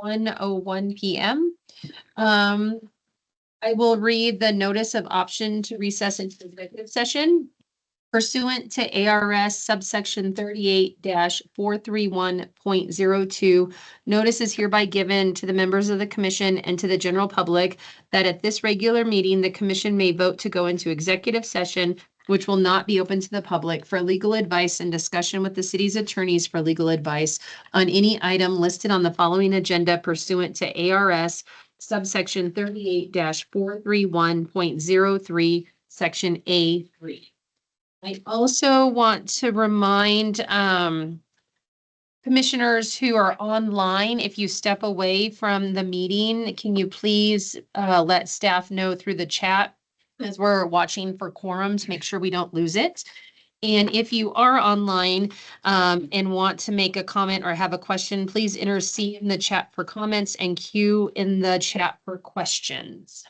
1:01 p.m. I will read the notice of option to recess into executive session. Pursuant to ARS subsection 38-431.02, notice is hereby given to the members of the commission and to the general public that at this regular meeting, the commission may vote to go into executive session, which will not be open to the public, for legal advice and discussion with the city's attorneys for legal advice on any item listed on the following agenda pursuant to ARS subsection 38-431.03, section A3. I also want to remind commissioners who are online, if you step away from the meeting, can you please let staff know through the chat as we're watching for quorum to make sure we don't lose it. And if you are online and want to make a comment or have a question, please enter C in the chat for comments and Q in the chat for questions.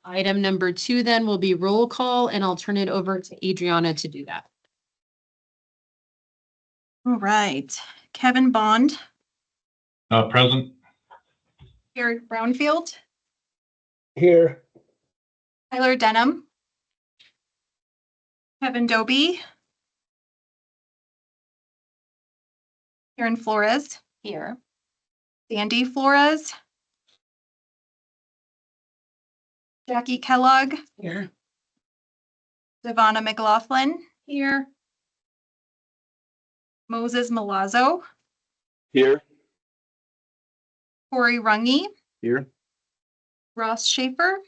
Item number 2 then will be roll call, and I'll turn it over to Adriana to do that. All right. Kevin Bond. Present. Eric Brownfield. Here. Tyler Denham. Kevin Doby. Karen Flores. Here. Sandy Flores. Jackie Kellogg. Here. Devonna McLaughlin. Here. Moses Milazzo. Here. Corey Runge. Here. Ross Schaefer.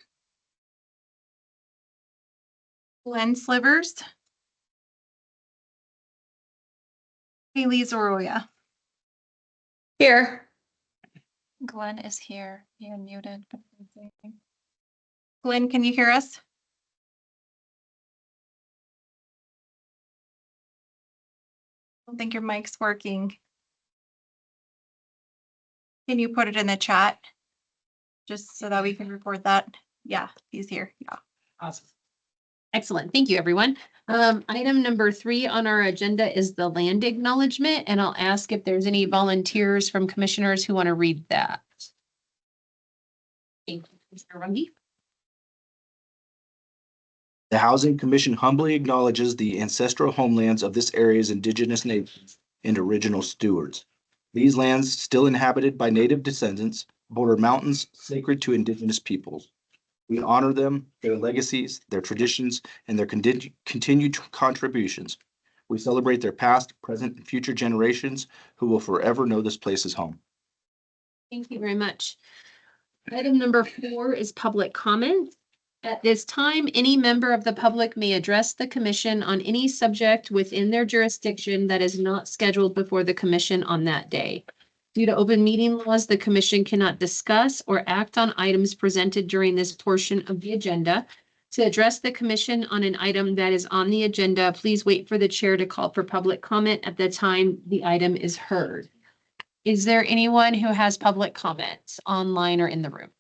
Glenn Slivers. Haley Zoroya. Here. Glenn is here. You're muted. Glenn, can you hear us? I don't think your mic's working. Can you put it in the chat? Just so that we can record that. Yeah, he's here. Yeah. Awesome. Excellent. Thank you, everyone. Item number 3 on our agenda is the land acknowledgement, and I'll ask if there's any volunteers from commissioners who want to read that. Thank you, Commissioner Runge. The Housing Commission humbly acknowledges the ancestral homelands of this area's indigenous nations and original stewards. These lands, still inhabited by native descendants, border mountains sacred to indigenous peoples. We honor them, their legacies, their traditions, and their continued contributions. We celebrate their past, present, and future generations who will forever know this place as home. Thank you very much. Item number 4 is public comment. At this time, any member of the public may address the commission on any subject within their jurisdiction that is not scheduled before the commission on that day. Due to open meeting laws, the commission cannot discuss or act on items presented during this portion of the agenda. To address the commission on an item that is on the agenda, please wait for the chair to call for public comment at the time the item is heard. Is there anyone who has public comments online or in the room?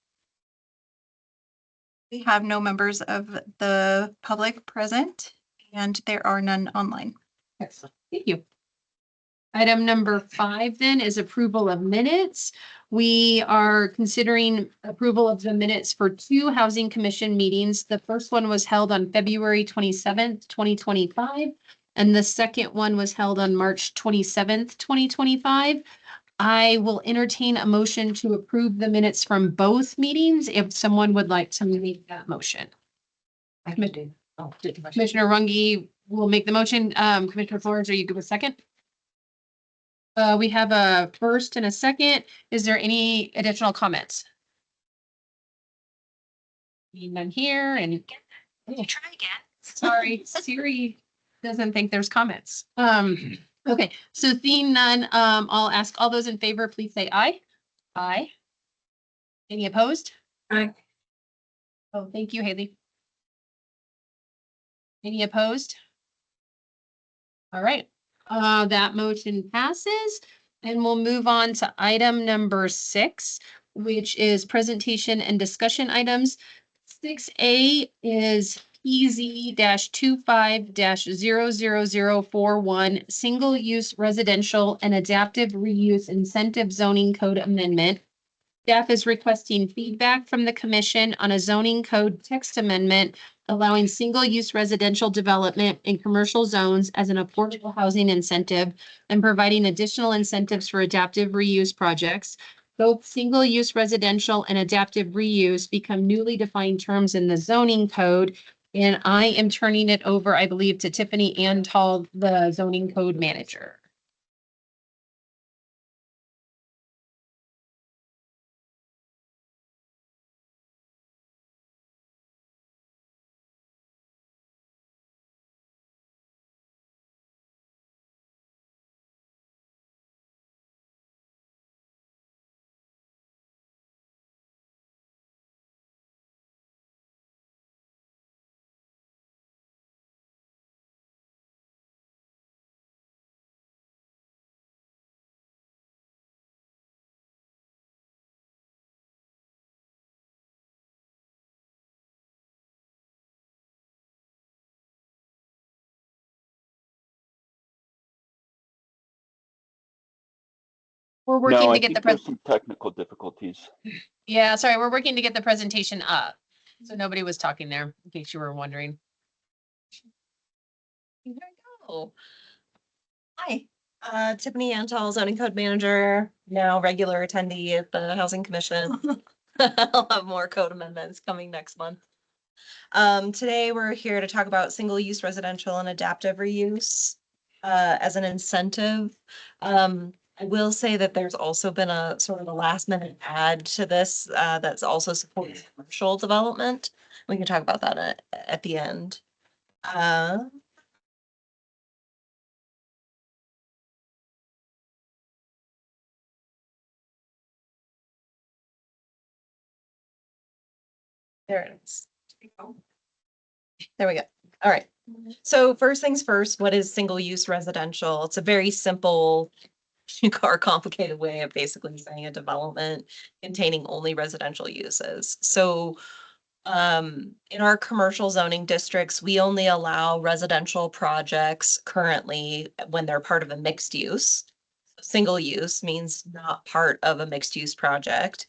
We have no members of the public present, and there are none online. Excellent. Thank you. Item number 5 then is approval of minutes. We are considering approval of the minutes for 2 Housing Commission meetings. The first one was held on February 27th, 2025, and the second one was held on March 27th, 2025. I will entertain a motion to approve the minutes from both meetings if someone would like to make that motion. Commissioner Runge will make the motion. Commissioner Flores, are you good with second? We have a first and a second. Is there any additional comments? None here, and Try again. sorry, Siri doesn't think there's comments. Okay, so seeing none, I'll ask all those in favor, please say aye. Aye. Any opposed? Aye. Oh, thank you, Haley. Any opposed? All right, that motion passes, and we'll move on to item number 6, which is presentation and discussion items. 6A is PZ 25 00041 single-use residential and adaptive reuse incentive zoning code amendment. Staff is requesting feedback from the commission on a zoning code text amendment allowing single-use residential development in commercial zones as an affordable housing incentive and providing additional incentives for adaptive reuse projects. Both single-use residential and adaptive reuse become newly defined terms in the zoning code. And I am turning it over, I believe, to Tiffany Antal, the zoning code manager. We're working No, to I get the think there's some technical difficulties. Yeah, sorry, we're working to get the presentation up. So nobody was talking there, in case you were wondering. There we go. Hi, Tiffany Antal, zoning code manager, now regular attendee at the Housing Commission. I'll have more code amendments coming next month. Today we're here to talk about single-use residential and adaptive reuse as an incentive. I will say that there's also been a sort of a last minute add to this that's also supporting commercial development. We can talk about that at the end. There it is. There we go. All right. So first things first, what is single-use residential? It's a very simple or complicated way of basically saying a development containing only residential uses. So in our commercial zoning districts, we only allow residential projects currently when they're part of a mixed use. Single use means not part of a mixed use project.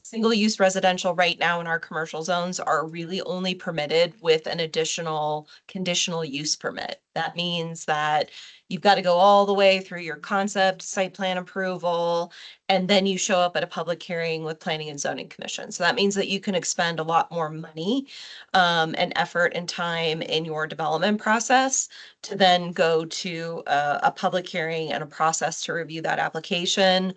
Single use residential right now in our commercial zones are really only permitted with an additional conditional use permit. That means that you've got to go all the way through your concept, site plan approval, and then you show up at a public hearing with Planning and Zoning Commission. So that means that you can expend a lot more money and effort and time in your development process to then go to a public hearing and a process to review that application,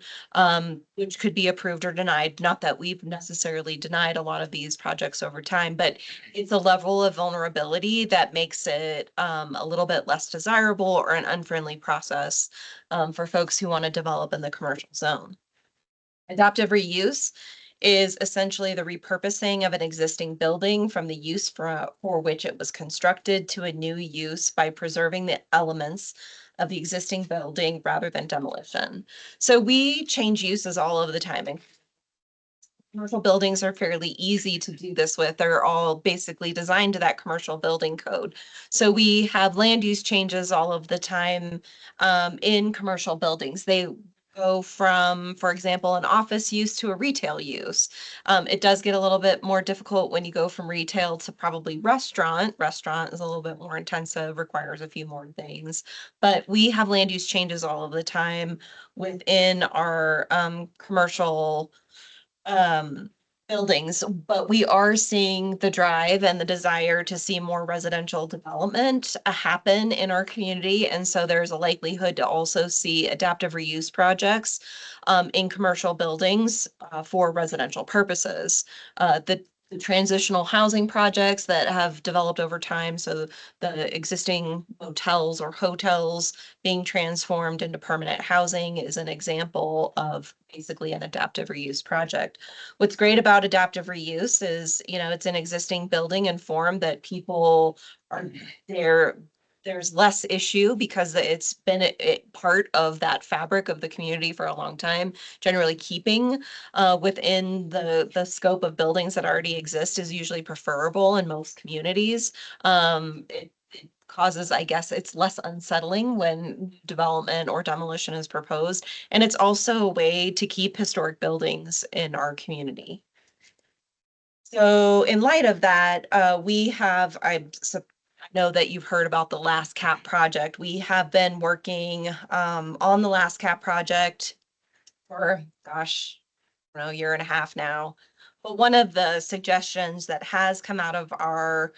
which could be approved or denied. Not that we've necessarily denied a lot of these projects over time, but it's a level of vulnerability that makes it a little bit less desirable or an unfriendly process for folks who want to develop in the commercial zone. Adaptive reuse is essentially the repurposing of an existing building from the use for which it was constructed to a new use by preserving the elements of the existing building rather than demolition. So we change uses all of the time, and commercial buildings are fairly easy to do this with. They're all basically designed to that commercial building code. So we have land use changes all of the time in commercial buildings. They go from, for example, an office use to a retail use. It does get a little bit more difficult when you go from retail to probably restaurant. Restaurant is a little bit more intensive, requires a few more things. But we have land use changes all of the time within our commercial buildings, but we are seeing the drive and the desire to see more residential development happen in our community. And so there's a likelihood to also see adaptive reuse projects in commercial buildings for residential purposes. The transitional housing projects that have developed over time. So the existing motels or hotels being transformed into permanent housing is an example of basically an adaptive reuse project. What's great about adaptive reuse is, it's an existing building and form that people are, they're there's less issue because it's been part of that fabric of the community for a long time. Generally keeping within the scope of buildings that already exist is usually preferable in most communities. It causes, I guess, it's less unsettling when development or demolition is proposed. And it's also a way to keep historic buildings in our community. So in light of that, we have, I know that you've heard about the Last Cap project. We have been working on the Last Cap project for, gosh, I don't know, a year and a half now. But one of the suggestions that has come out of our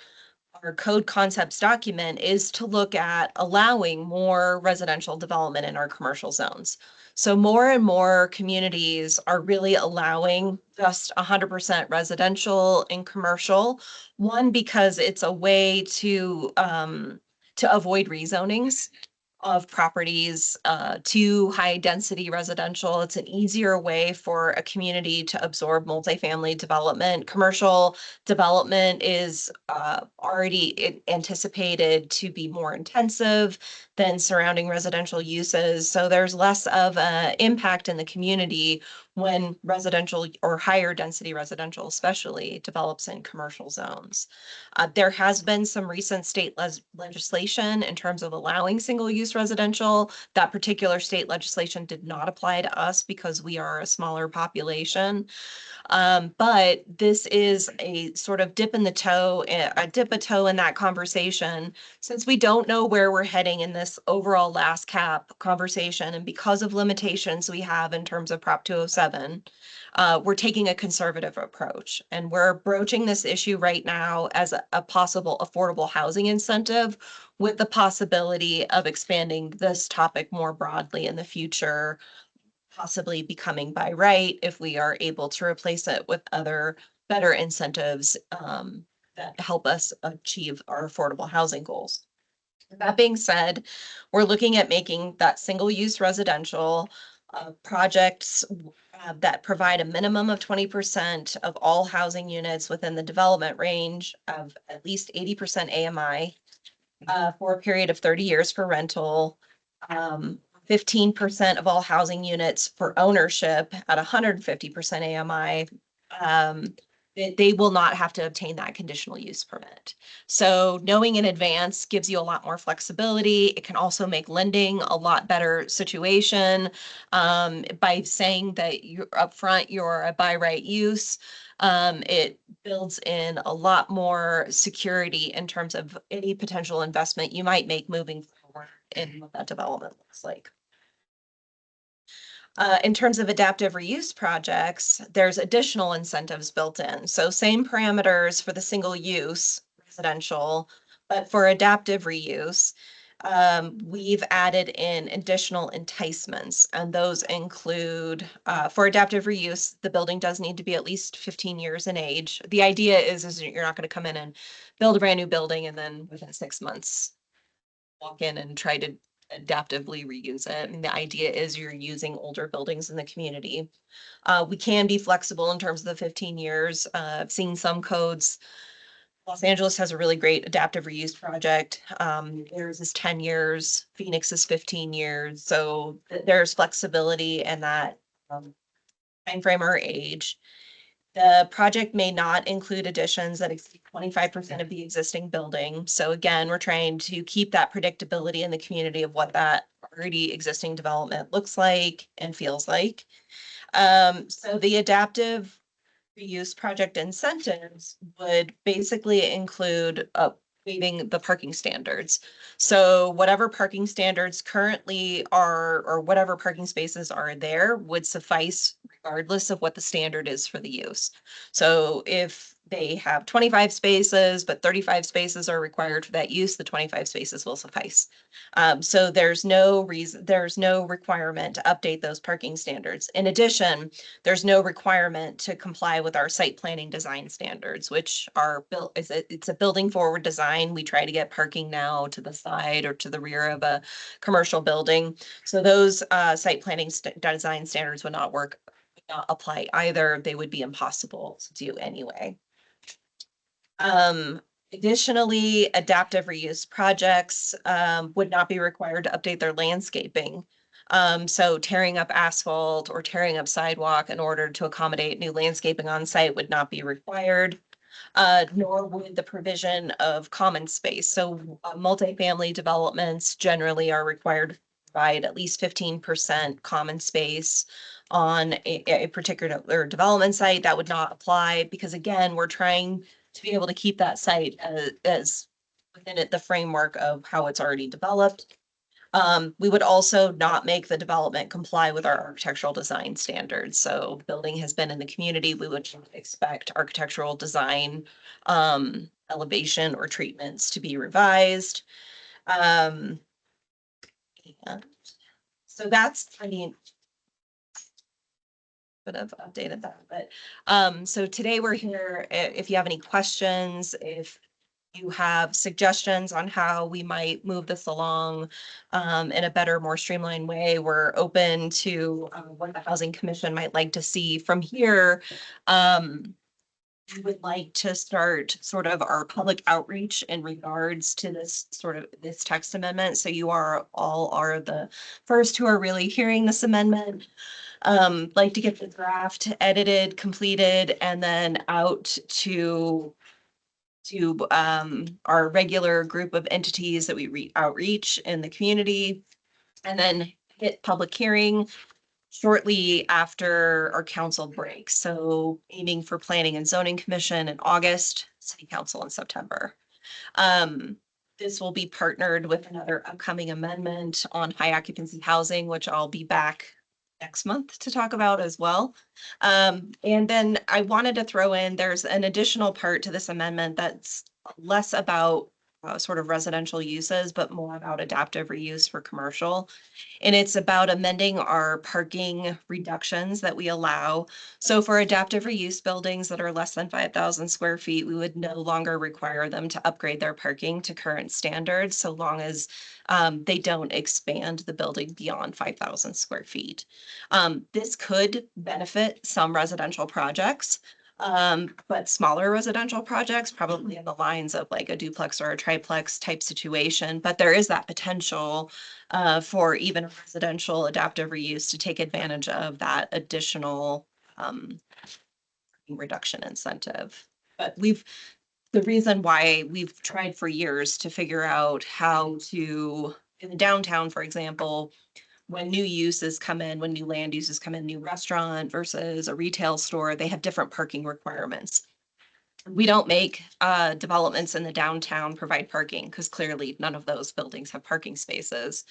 code concepts document is to look at allowing more residential development in our commercial zones. So more and more communities are really allowing just 100% residential and commercial. One, because it's a way to avoid rezonings of properties to high density residential. It's an easier way for a community to absorb multifamily development. Commercial development is already anticipated to be more intensive than surrounding residential uses. So there's less of an impact in the community when residential or higher density residential especially develops in commercial zones. There has been some recent state legislation in terms of allowing single-use residential. That particular state legislation did not apply to us because we are a smaller population. But this is a sort of dip a toe in that conversation, since we don't know where we're heading in this overall last cap conversation. And because of limitations we have in terms of Prop 207, we're taking a conservative approach, and we're broaching this issue right now as a possible affordable housing incentive, with the possibility of expanding this topic more broadly in the future, possibly becoming by right if we are able to replace it with other better incentives that help us achieve our affordable housing goals. That being said, we're looking at making that single-use residential projects that provide a minimum of 20% of all housing units within the development range of at least 80% AMI for a period of 30 years for rental. 15% of all housing units for ownership at 150% AMI. They will not have to obtain that conditional use permit. So knowing in advance gives you a lot more flexibility. It can also make lending a lot better situation by saying that you're upfront, you're a by right use. It builds in a lot more security in terms of any potential investment you might make moving forward in what that development looks like. In terms of adaptive reuse projects, there's additional incentives built in. So same parameters for the single use residential, but for adaptive reuse, we've added in additional enticements, and those include for adaptive reuse, the building does need to be at least 15 years in age. The idea is you're not going to come in and build a brand new building and then within 6 months walk in and try to adaptively reuse it. And the idea is you're using older buildings in the community. We can be flexible in terms of the 15 years. I've seen some codes. Los Angeles has a really great adaptive reuse project. Theirs is 10 years. Phoenix is 15 years. So there's flexibility in that timeframe or age. The project may not include additions that exceed 25% of the existing building. So again, we're trying to keep that predictability in the community of what that already existing development looks like and feels like. So the adaptive reuse project incentives would basically include waiving the parking standards. So whatever parking standards currently are, or whatever parking spaces are there, would suffice regardless of what the standard is for the use. So if they have 25 spaces, but 35 spaces are required for that use, the 25 spaces will suffice. So there's no requirement to update those parking standards. In addition, there's no requirement to comply with our site planning design standards, which are built, it's a building forward design. We try to get parking now to the side or to the rear of a commercial building. So those site planning design standards would not apply either. They would be impossible to do anyway. Additionally, adaptive reuse projects would not be required to update their landscaping. So tearing up asphalt or tearing up sidewalk in order to accommodate new landscaping on site would not be required. Nor would the provision of common space. So multifamily developments generally are required to provide at least 15% common space on a particular development site. That would not apply because again, we're trying to be able to keep that site as within it, the framework of how it's already developed. We would also not make the development comply with our architectural design standards. So building has been in the community, we would expect architectural design, elevation or treatments to be revised. And so that's, I mean, would have updated that, but, so today we're here, if you have any questions, if you have suggestions on how we might move this along in a better, more streamlined way, we're open to what the Housing Commission might like to see from here. We would like to start sort of our public outreach in regards to this text amendment. So you are the first who are really hearing this amendment. Like to get the draft edited, completed, and then out to our regular group of entities that we outreach in the community, and then hit public hearing shortly after our council break. So aiming for Planning and Zoning Commission in August, City Council in September. This will be partnered with another upcoming amendment on high occupancy housing, which I'll be back next month to talk about as well. And then I wanted to throw in, there's an additional part to this amendment that's less about sort of residential uses, but more about adaptive reuse for commercial. And it's about amending our parking reductions that we allow. So for adaptive reuse buildings that are less than 5,000 square feet, we would no longer require them to upgrade their parking to current standards, so long as they don't expand the building beyond 5,000 square feet. This could benefit some residential projects, but smaller residential projects, probably in the lines of like a duplex or a triplex type situation. But there is that potential for even a residential adaptive reuse to take advantage of that additional reduction incentive. But the reason why we've tried for years to figure out how to, in the downtown, for example, when new uses come in, when new land uses come in, new restaurant versus a retail store, they have different parking requirements. We don't make developments in the downtown provide parking because clearly none of those buildings have parking spaces.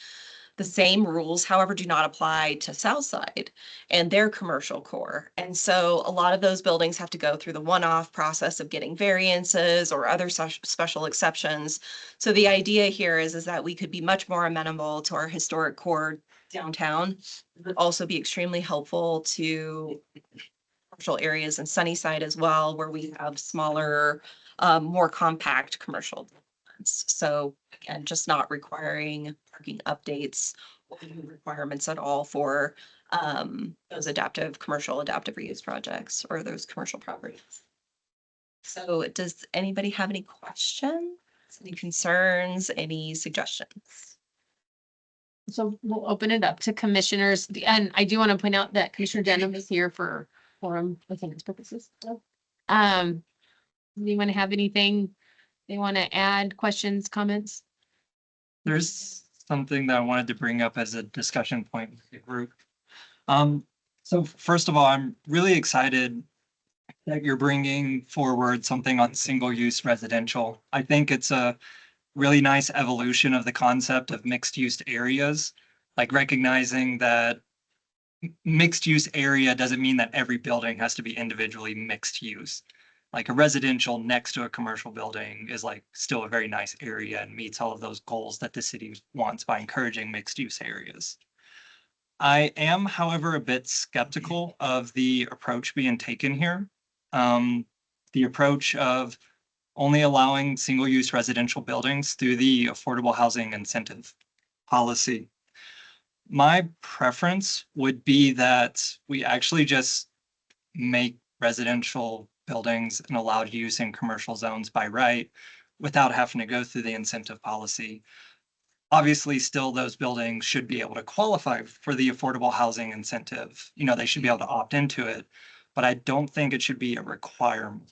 The same rules, however, do not apply to Southside and their commercial core. And so a lot of those buildings have to go through the one-off process of getting variances or other special exceptions. So the idea here is that we could be much more amenable to our historic core downtown. It would also be extremely helpful to commercial areas in Sunnyside as well, where we have smaller, more compact commercial developments. So again, just not requiring parking updates or new requirements at all for those commercial adaptive reuse projects or those commercial properties. So does anybody have any questions, any concerns, any suggestions? So we'll open it up to commissioners. And I do want to point out that Commissioner Denham is here for forum attendance purposes. Anyone have anything they want to add, questions, comments? There's something that I wanted to bring up as a discussion point with the group. So first of all, I'm really excited that you're bringing forward something on single-use residential. I think it's a really nice evolution of the concept of mixed-use areas, like recognizing that mixed-use area doesn't mean that every building has to be individually mixed use. Like a residential next to a commercial building is like still a very nice area and meets all of those goals that the city wants by encouraging mixed use areas. I am, however, a bit skeptical of the approach being taken here. The approach of only allowing single-use residential buildings through the affordable housing incentive policy. My preference would be that we actually just make residential buildings an allowed use in commercial zones by right, without having to go through the incentive policy. Obviously, still those buildings should be able to qualify for the affordable housing incentive. You know, they should be able to opt into it, but I don't think it should be a requirement.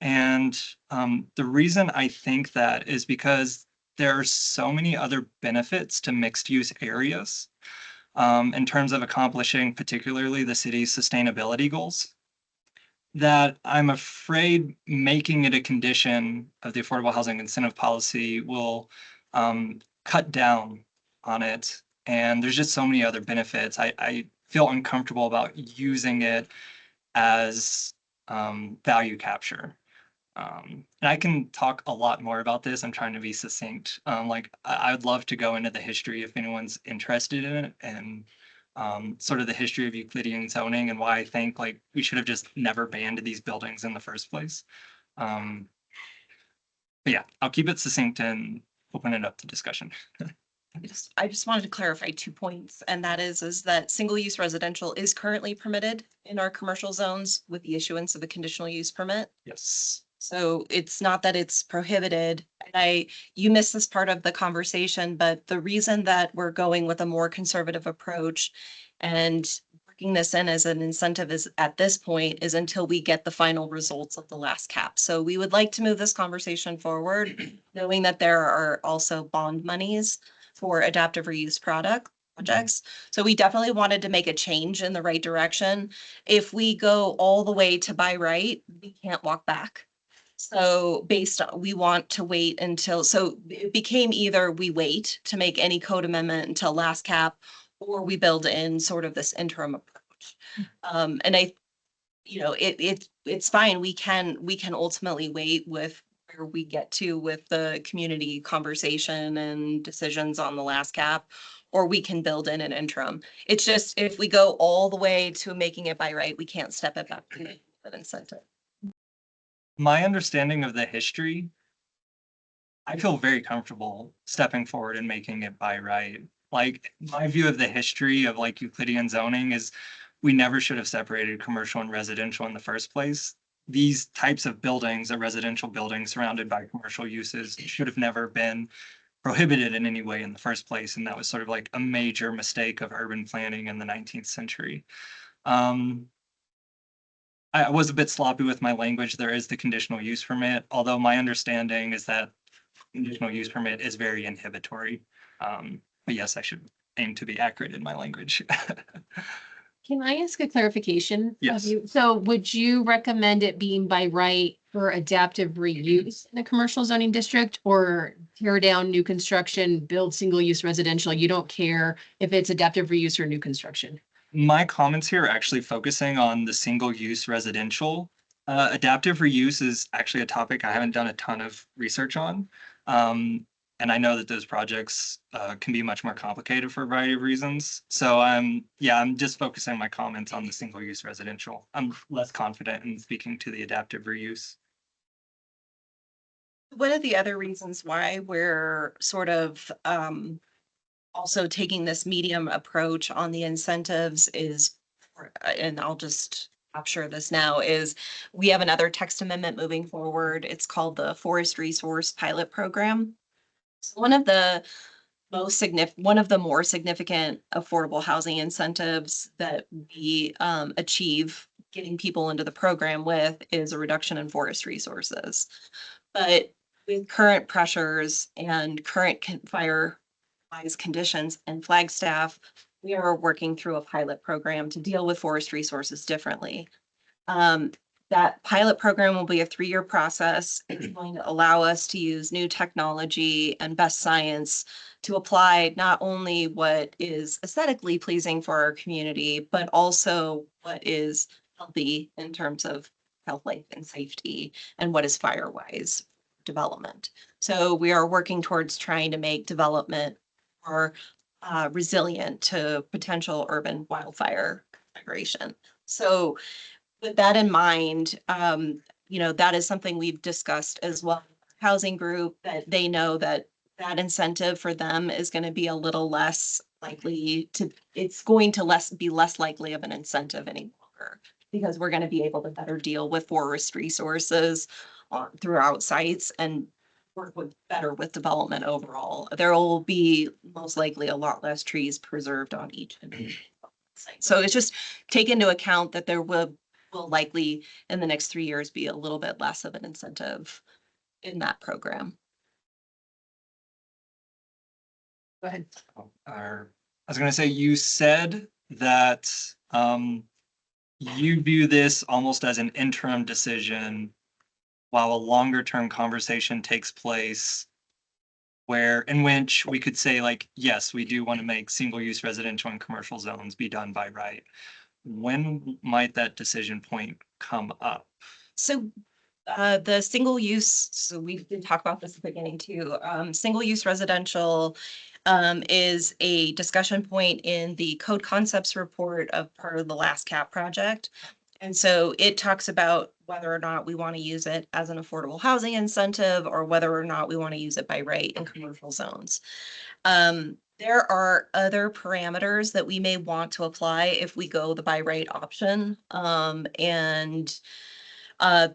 And the reason I think that is because there are so many other benefits to mixed use areas in terms of accomplishing particularly the city's sustainability goals, that I'm afraid making it a condition of the affordable housing incentive policy will cut down on it. And there's just so many other benefits. I feel uncomfortable about using it as value capture. And I can talk a lot more about this. I'm trying to be succinct. I would love to go into the history if anyone's interested in it, and sort of the history of Euclidean zoning and why I think like we should have just never banned these buildings in the first place. But yeah, I'll keep it succinct and open it up to discussion. I just wanted to clarify 2 points, and that is that single-use residential is currently permitted in our commercial zones with the issuance of a conditional use permit. Yes. So it's not that it's prohibited. And you missed this part of the conversation, but the reason that we're going with a more conservative approach and working this in as an incentive is at this point is until we get the final results of the last cap. So we would like to move this conversation forward, knowing that there are also bond monies for adaptive reuse projects. So we definitely wanted to make a change in the right direction. If we go all the way to by right, we can't walk back. So we want to wait until, so it became either we wait to make any code amendment until last cap, or we build in sort of this interim approach. And it's fine. We can ultimately wait with where we get to with the community conversation and decisions on the last cap, or we can build in an interim. It's just, if we go all the way to making it by right, we can't step it back to make that incentive. My understanding of the history, I feel very comfortable stepping forward and making it by right. Like my view of the history of like Euclidean zoning is we never should have separated commercial and residential in the first place. These types of buildings, a residential building surrounded by commercial uses, should have never been prohibited in any way in the first place. And that was sort of like a major mistake of urban planning in the 19th century. I was a bit sloppy with my language. There is the conditional use permit, although my understanding is that conditional use permit is very inhibitory. But yes, I should aim to be accurate in my language. Can I ask a clarification? of Yes. you? So would you recommend it being by right for adaptive reuse in a commercial zoning district, or tear down new construction, build single-use residential? You don't care if it's adaptive reuse or new construction? My comments here are actually focusing on the single-use residential. Adaptive reuse is actually a topic I haven't done a ton of research on. And I know that those projects can be much more complicated for a variety of reasons. So I'm just focusing my comments on the single-use residential. I'm less confident in speaking to the adaptive reuse. One of the other reasons why we're sort of also taking this medium approach on the incentives is, and I'll just capture this now, is we have another text amendment moving forward. It's called the Forest Resource Pilot Program. So one of the more significant affordable housing incentives that we achieve getting people into the program with is a reduction in forest resources. But with current pressures and current fire conditions in Flagstaff, we are working through a pilot program to deal with forest resources differently. That pilot program will be a 3-year process. It's going to allow us to use new technology and best science to apply not only what is aesthetically pleasing for our community, but also what is healthy in terms of health, life, and safety, and what is fire-wise development. So we are working towards trying to make development more resilient to potential urban wildfire configuration. So with that in mind, that is something we've discussed as well. Housing group, that they know that incentive for them is going to be a little less likely to, it's going to be less likely of an incentive any longer, because we're going to be able to better deal with forest resources throughout sites. And work with better with development overall. There will be most likely a lot less trees preserved on each individual site. So it's just take into account that there will likely in the next 3 years be a little bit less of an incentive in that program. Go ahead. Or, I was gonna say, you said that you view this almost as an interim decision while a longer term conversation takes place in which we could say like, yes, we do want to make single use residential and commercial zones be done by right. When might that decision point come up? So the single use, so we did talk about this at the beginning too. Single use residential is a discussion point in the code concepts report of part of the last cap project. And so it talks about whether or not we want to use it as an affordable housing incentive or whether or not we want to use it by right in commercial zones. There are other parameters that we may want to apply if we go the by right option.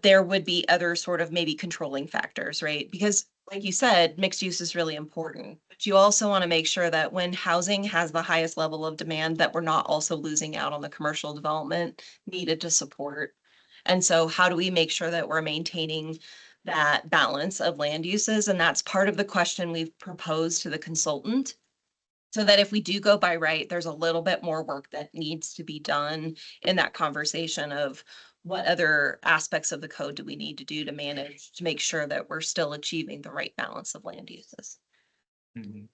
There would be other sort of maybe controlling factors, right? Because like you said, mixed use is really important, but you also want to make sure that when housing has the highest level of demand, that we're not also losing out on the commercial development needed to support. And so how do we make sure that we're maintaining that balance of land uses? And that's part of the question we've proposed to the consultant. So that if we do go by right, there's a little bit more work that needs to be done in that conversation of what other aspects of the code do we need to do to manage, to make sure that we're still achieving the right balance of land uses. Mhm.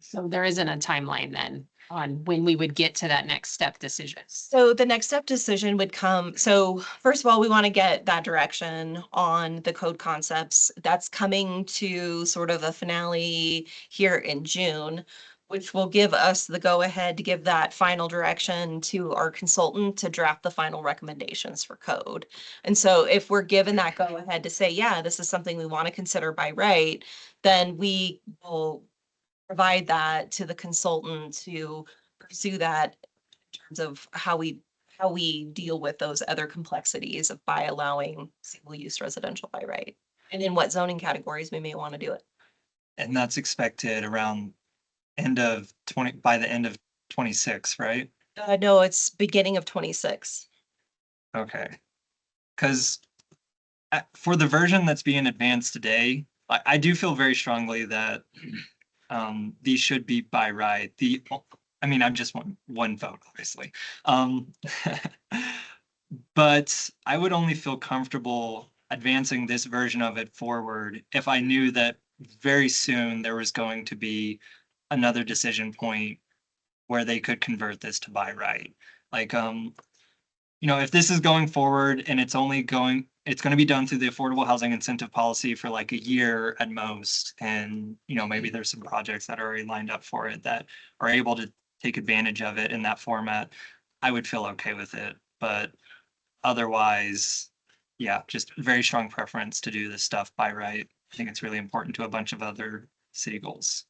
So there isn't a timeline then on when we would get to that next step decision. So the next step decision would come. So first of all, we want to get that direction on the code concepts. That's coming to sort of a finale here in June, which will give us the go ahead to give that final direction to our consultant to draft the final recommendations for code. And so if we're given that go ahead to say, yeah, this is something we want to consider by right, then we will provide that to the consultant to pursue that in terms of how we deal with those other complexities of by allowing single use residential by right. And in what zoning categories we may want to do it. And that's expected around by the end of 26, right? No, it's beginning of 26. Okay. Because for the version that's being advanced today, I do feel very strongly that these should be by right. I mean, I'm just one vote, obviously. But I would only feel comfortable advancing this version of it forward if I knew that very soon there was going to be another decision point where they could convert this to by right. Like, if this is going forward and it's going to be done through the affordable housing incentive policy for like a year at most. And, maybe there's some projects that are already lined up for it that are able to take advantage of it in that format. I would feel okay with it, but otherwise, yeah, just very strong preference to do this stuff by right. I think it's really important to a bunch of other city goals.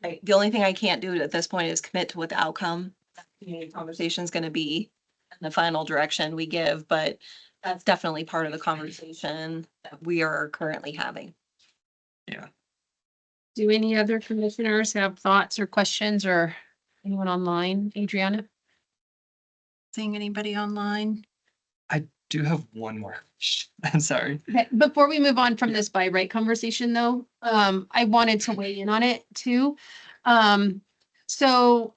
The only thing I can't do at this point is commit to what the outcome of the community conversation is going to be and the final direction we give, but that's definitely part of the conversation that we are currently having. Yeah. Do any other commissioners have thoughts or questions, or anyone online? Adriana? Seeing anybody online? I do have one more. I'm sorry. Okay, before we move on from this by right conversation though, I wanted to weigh in on it too. So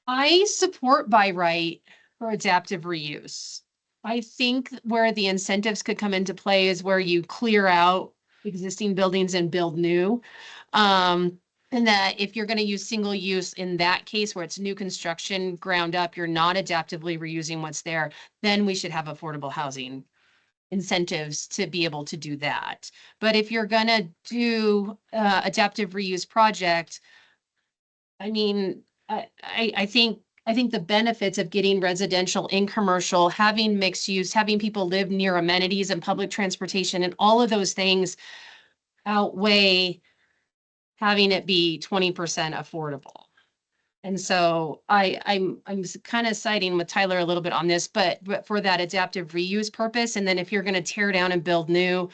I support by right for adaptive reuse. I think where the incentives could come into play is where you clear out existing buildings and build new. And that if you're going to use single use in that case where it's new construction ground up, you're not adaptively reusing what's there, then we should have affordable housing incentives to be able to do that. But if you're gonna do adaptive reuse project, I mean, I think the benefits of getting residential in commercial, having mixed use, having people live near amenities and public transportation and all of those things outweigh having it be 20% affordable. And so I'm kind of siding with Tyler a little bit on this, but for that adaptive reuse purpose, and then if you're going to tear down and build new,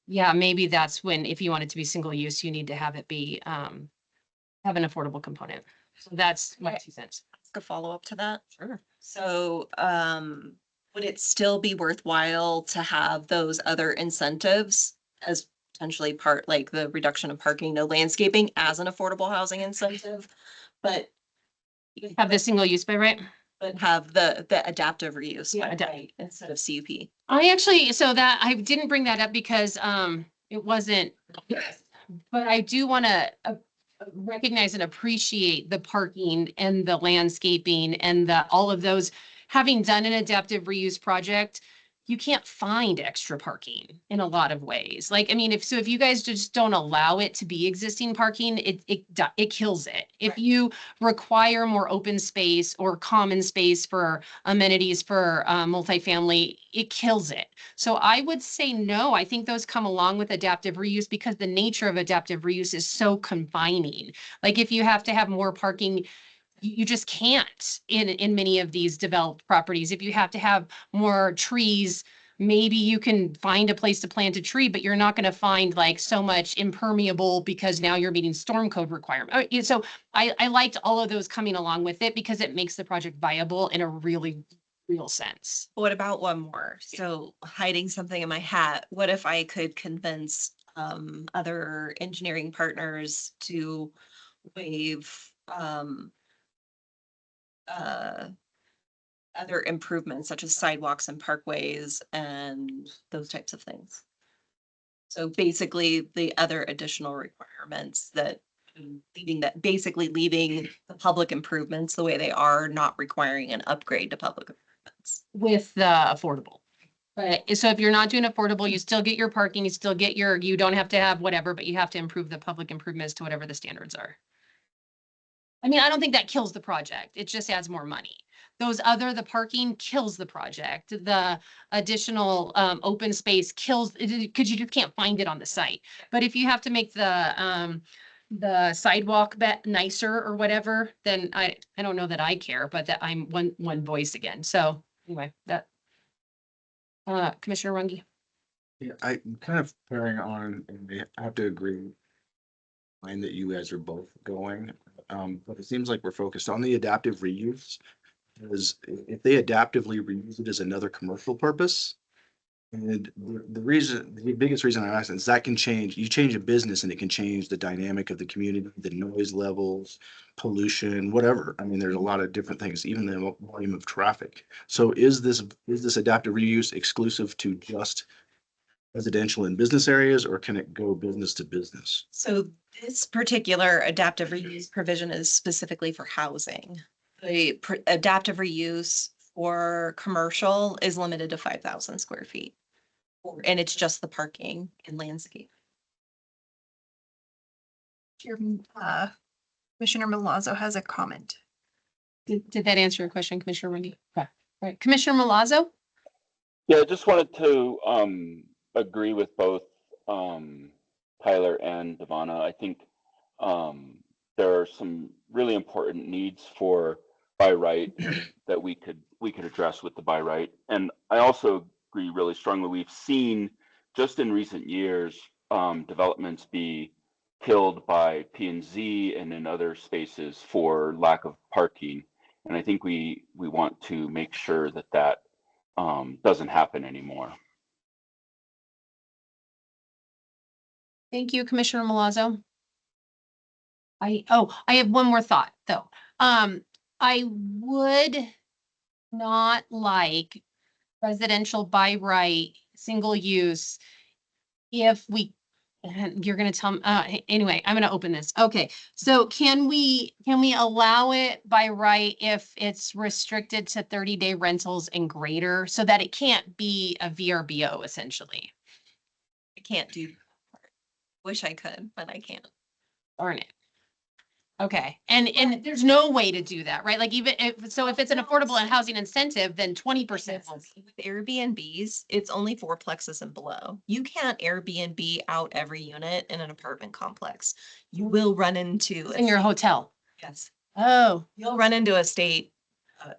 yeah, maybe that's when, if you want it to be single use, you need to have it be, have an affordable component. So that's my 2 cents. A follow-up to that. Sure. So, would it still be worthwhile to have those other incentives as potentially part, like the reduction of parking, no landscaping as an affordable housing incentive? But Have the single use by right? have the adaptive reuse Yeah, by right instead of CUP. I actually, so that, I didn't bring that up because, it wasn't, but I do want to recognize and appreciate the parking and the landscaping and the, all of those. Having done an adaptive reuse project, you can't find extra parking in a lot of ways. Like, I mean, if you guys just don't allow it to be existing parking, it kills it. If Right. you require more open space or common space for amenities for multifamily, it kills it. So I would say no. I think those come along with adaptive reuse because the nature of adaptive reuse is so confining. Like if you have to have more parking, you just can't in many of these developed properties. If you have to have more trees, maybe you can find a place to plant a tree, but you're not going to find like so much impermeable because now you're meeting storm code requirement. So I liked all of those coming along with it because it makes the project viable in a really real sense. What about one more? So hiding something in my hat, what if I could convince other engineering partners to waive uh other improvements such as sidewalks and parkways and those types of things? So basically the other additional requirements that basically leaving the public improvements the way they are, not requiring an upgrade to public improvements. With the affordable. But so if you're not doing affordable, you still get your parking, you still get your, you don't have to have whatever, but you have to improve the public improvements to whatever the standards are. I mean, I don't think that kills the project. It just adds more money. The parking kills the project. The additional open space kills, because you just can't find it on the site. But if you have to make the sidewalk nicer or whatever, then I don't know that I care, but that I'm one voice again. So anyway, that Commissioner Runge. Yeah, I'm kind of pairing on, and I have to agree. Line that you guys are both going, but it seems like we're focused on the adaptive reuse. Because if they adaptively reuse it as another commercial purpose, and the biggest reason I'm asking is that can change, you change a business and it can change the dynamic of the community, the noise levels, pollution, whatever. I mean, there's a lot of different things, even the volume of traffic. So is this adaptive reuse exclusive to just residential and business areas, or can it go business to business? So this particular adaptive reuse provision is specifically for housing. The adaptive reuse for commercial is limited to 5,000 square feet. And it's just the parking and landscape. Commissioner Milazzo has a comment. Did that answer your question, Commissioner Runge? Okay. All right, Commissioner Milazzo? Yeah, I just wanted to agree with both Tyler and Devana. I think there are some really important needs for by right that we could address with the by right. And I also agree really strongly. We've seen just in recent years developments be killed by P&Z and in other spaces for lack of parking. And I think we want to make sure that that doesn't happen anymore. Thank you, Commissioner Milazzo. I have one more thought though. I would not like residential by right, single use. If we, you're gonna tell me, anyway, I'm gonna open this. Okay, so can we allow it by right if it's restricted to 30-day rentals and greater so that it can't be a VRBO essentially? I can't do. Wish I could, but I can't. Darn it. Okay, and there's no way to do that, right? Like even if it's an affordable and housing incentive, then 20%. With Airbnbs, it's only fourplexes and below. You can't Airbnb out every unit in an apartment complex. You will run into. In your hotel. Yes, Oh, you'll run into a state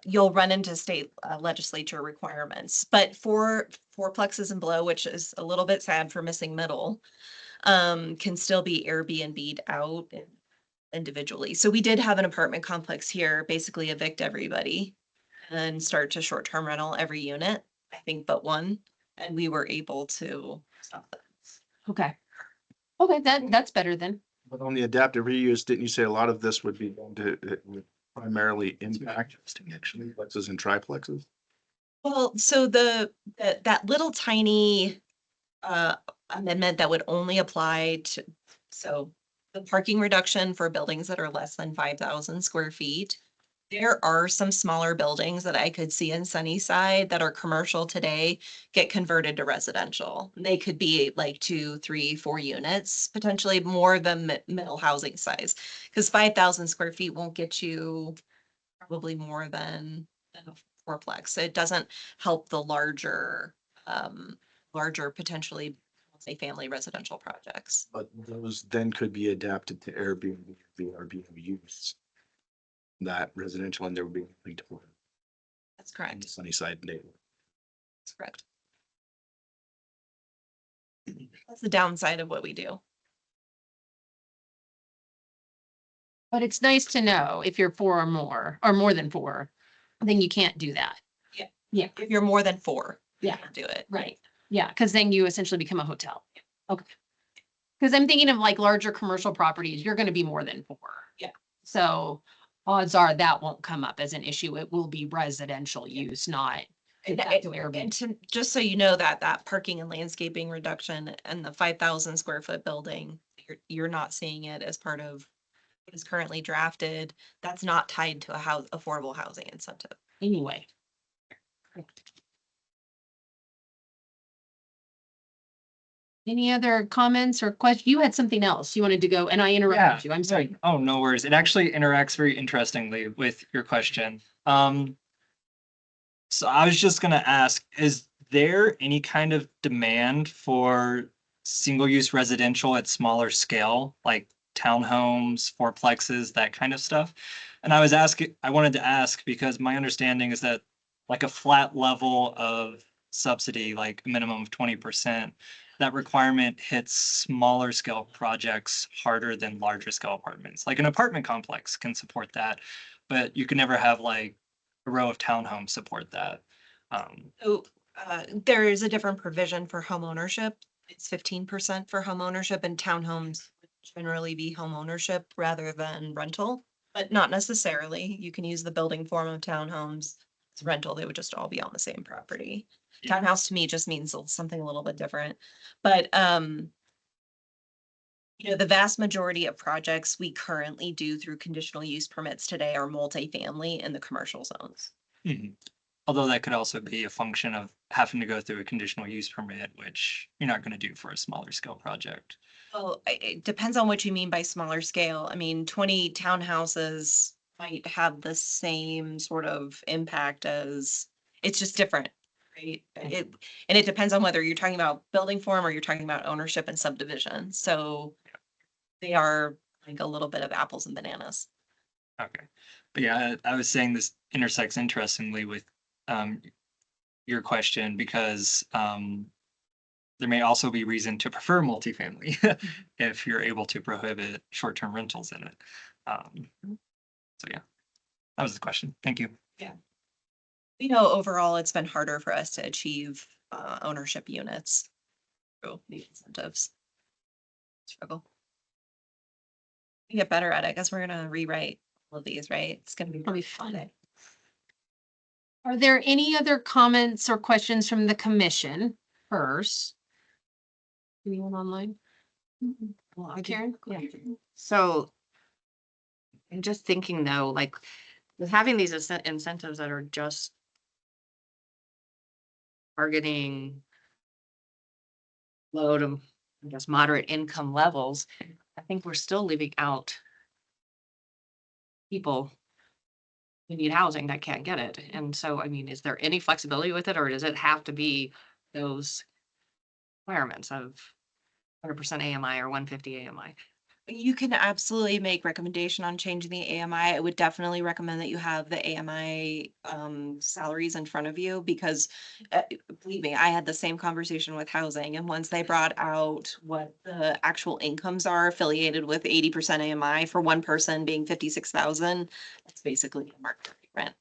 you'll run into state legislature requirements. But for fourplexes and below, which is a little bit sad for missing middle, can still be Airbnb'd out individually. So we did have an apartment complex here, basically evict everybody and start to short-term rental every unit, I think but one, and we were able to stop that. Okay. Okay, that's better then. But on the adaptive reuse, didn't you say a lot of this would be going to, it would primarily impact actually plexes and triplexes? Well, so that little tiny amendment that would only apply to, so the parking reduction for buildings that are less than 5,000 square feet. There are some smaller buildings that I could see in Sunnyside that are commercial today get converted to residential. They could be like 2, 3, 4 units, potentially more than middle housing size. Because 5,000 square feet won't get you probably more than a fourplex. It doesn't help the larger potentially multi-family residential projects. But those then could be adapted to Airbnb, VRBO use. That residential and there would be nothing to in That's the correct. Sunnyside neighborhood. That's correct. That's the downside of what we do. But it's nice to know if you're 4 or more than 4, then you can't do that. Yeah. If you're more than 4, you Yeah. can do it. Right. Yeah, because then you essentially become a hotel. Okay. Because I'm thinking of like larger commercial properties, you're gonna be more than 4. Yeah. So odds are that won't come up as an issue. It will be residential use, not. And back to Airbnb. just so you know that parking and landscaping reduction and the 5,000 square foot building, you're not seeing it as part of what is currently drafted. That's not tied to a affordable housing incentive. Anyway. Any other comments or questions? You had something else you wanted to go and I interrupted you. I'm sorry. Oh, no worries. It actually interacts very interestingly with your question. So I was just gonna ask, is there any kind of demand for single-use residential at smaller scale, like townhomes, fourplexes, that kind of stuff? And I wanted to ask because my understanding is that like a flat level of subsidy, like a minimum of 20%, that requirement hits smaller scale projects harder than larger scale apartments. Like an apartment complex can support that, but you can never have like a row of townhomes support that. So there is a different provision for home ownership. It's 15% for home ownership, and townhomes would generally be home ownership rather than rental, but not necessarily. You can use the building form of townhomes. It's rental, they would just all be on the same property. Yeah. Townhouse to me just means something a little bit different. But the vast majority of projects we currently do through conditional use permits today are multifamily in the commercial zones. Mhm. Although that could also be a function of having to go through a conditional use permit, which you're not going to do for a smaller scale project. Well, it depends on what you mean by smaller scale. I mean, 20 townhouses might have the same sort of impact as, it's just different, right? And it depends on whether you're talking about building form or you're talking about ownership and subdivision. So they are like a little bit of apples and bananas. Okay. But yeah, I was saying this intersects interestingly with your question because there may also be reason to prefer multifamily if you're able to prohibit short-term rentals in it. So yeah, that was the question. Thank you. Overall, it's been harder for us to achieve ownership units through the incentives. Struggle. We get better at it. I guess we're gonna rewrite all of these, right? It's gonna be It'll be fun. Are there any other comments or questions from the commission first? Anyone online? Well, I Karen? Yeah. So I'm just thinking though, like with having these incentives that are just targeting low to, I guess, moderate income levels, I think we're still leaving out people who need housing that can't get it. And so, I mean, is there any flexibility with it, or does it have to be those requirements of 100% AMI or 150 AMI? You can absolutely make recommendation on changing the AMI. I would definitely recommend that you have the AMI salaries in front of you because believe me, I had the same conversation with housing, and once they brought out what the actual incomes are affiliated with 80% AMI for one person being 56,000, that's basically a market rate rent.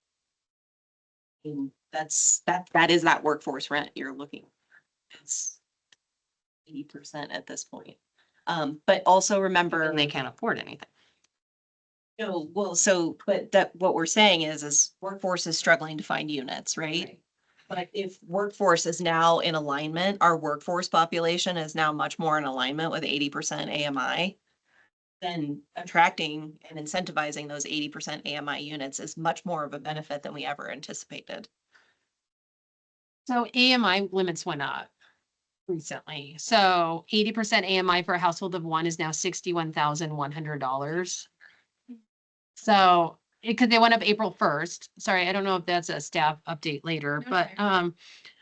And that is that workforce rent you're looking. It's 80% at this point. But also remember. And they can't afford anything. No, well, so, but that, what we're saying is workforce is struggling to find units, right? But if workforce is now in alignment, our workforce population is now much more in alignment with 80% AMI. Then attracting and incentivizing those 80% AMI units is much more of a benefit than we ever anticipated. So AMI limits went up recently. So 80% AMI for a household of one is now $61,100. So because they went up April 1st. Sorry, I don't know if that's a staff update later, No, but sorry.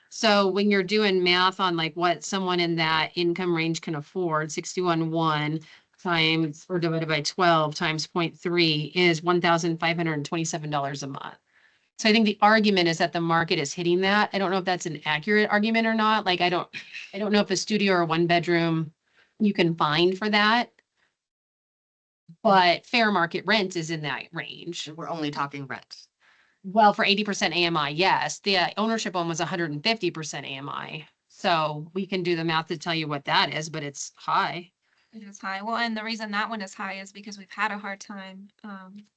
so when you're doing math on like what someone in that income range can afford, 61.1 times or divided by 12 times 0.3 is $1,527 a month. So I think the argument is that the market is hitting that. I don't know if that's an accurate argument or not. Like, I don't know if a studio or one bedroom you can find for that. But fair market rent is in that range. We're only talking rents. Well, for 80% AMI, yes. The ownership one was 150% AMI. So we can do the math to tell you what that is, but it's high. It is high. Well, and the reason that one is high is because we've had a hard time,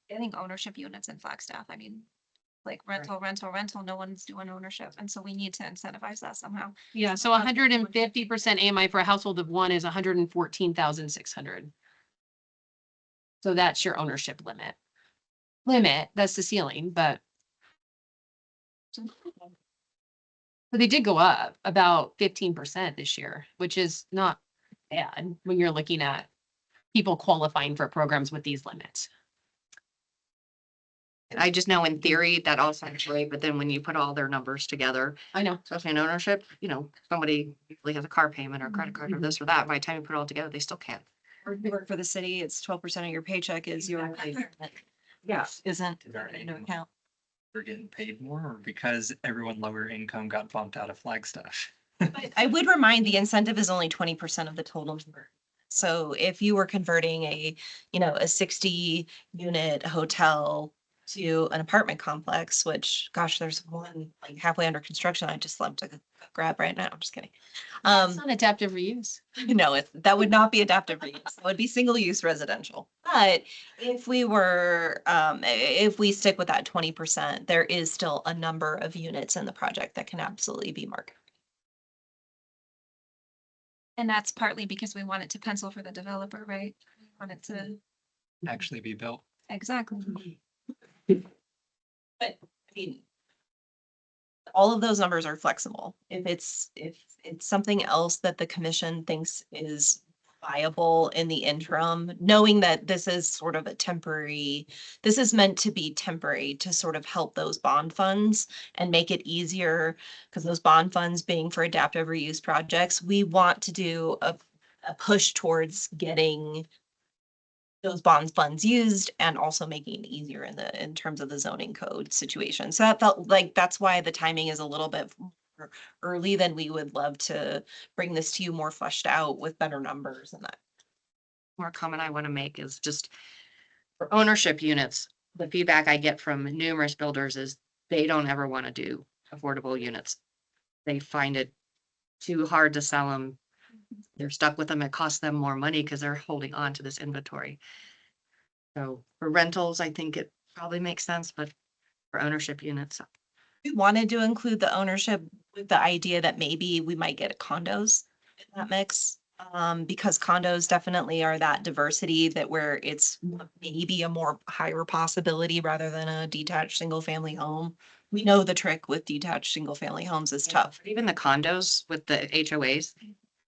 getting ownership units in Flagstaff. I mean, like rental, no one's doing ownership. And so we need to incentivize that somehow. Yeah, so 150% AMI for a household of one is 114,600. So that's your ownership limit. That's the ceiling, but they did go up about 15% this year, which is not bad when you're looking at people qualifying for programs with these limits. I just know in theory that all sounds great, but then when you put all their numbers together, I know. especially in ownership, somebody usually has a car payment or credit card or this or that. By the time you put it all together, they still can't. Or if you work for the city, it's 12% of your paycheck is your. Yeah, isn't taken into account. We're getting paid more or because everyone lower income got bumped out of Flagstaff. But I would remind the incentive is only 20% of the total number. So if you were converting a 60 unit hotel to an apartment complex, which gosh, there's one like halfway under construction. I just love to grab right now. I'm just kidding. It's not adaptive reuse. No, that would not be adaptive reuse. It would be single use residential. But if we were, if we stick with that 20%, there is still a number of units in the project that can absolutely be market. And that's partly because we want it to pencil for the developer, right? We want it to, Actually be built. exactly. But I mean, all of those numbers are flexible. If it's something else that the commission thinks is viable in the interim, knowing that this is sort of this is meant to be temporary to sort of help those bond funds and make it easier, because those bond funds being for adaptive reuse projects, we want to do a push towards getting those bond funds used and also making it easier in terms of the zoning code situation. So that felt like that's why the timing is a little bit more early than we would love to bring this to you more fleshed out with better numbers and that. More comment I want to make is just for ownership units, the feedback I get from numerous builders is they don't ever want to do affordable units. They find it too hard to sell them. They're stuck with them. It costs them more money because they're holding on to this inventory. So for rentals, I think it probably makes sense, but for ownership units, We wanted to include the ownership with the idea that maybe we might get condos in that mix. Because condos definitely are that diversity that where it's maybe a more higher possibility rather than a detached single family home. We know the trick with detached single family homes is tough. even the condos with the HOAs,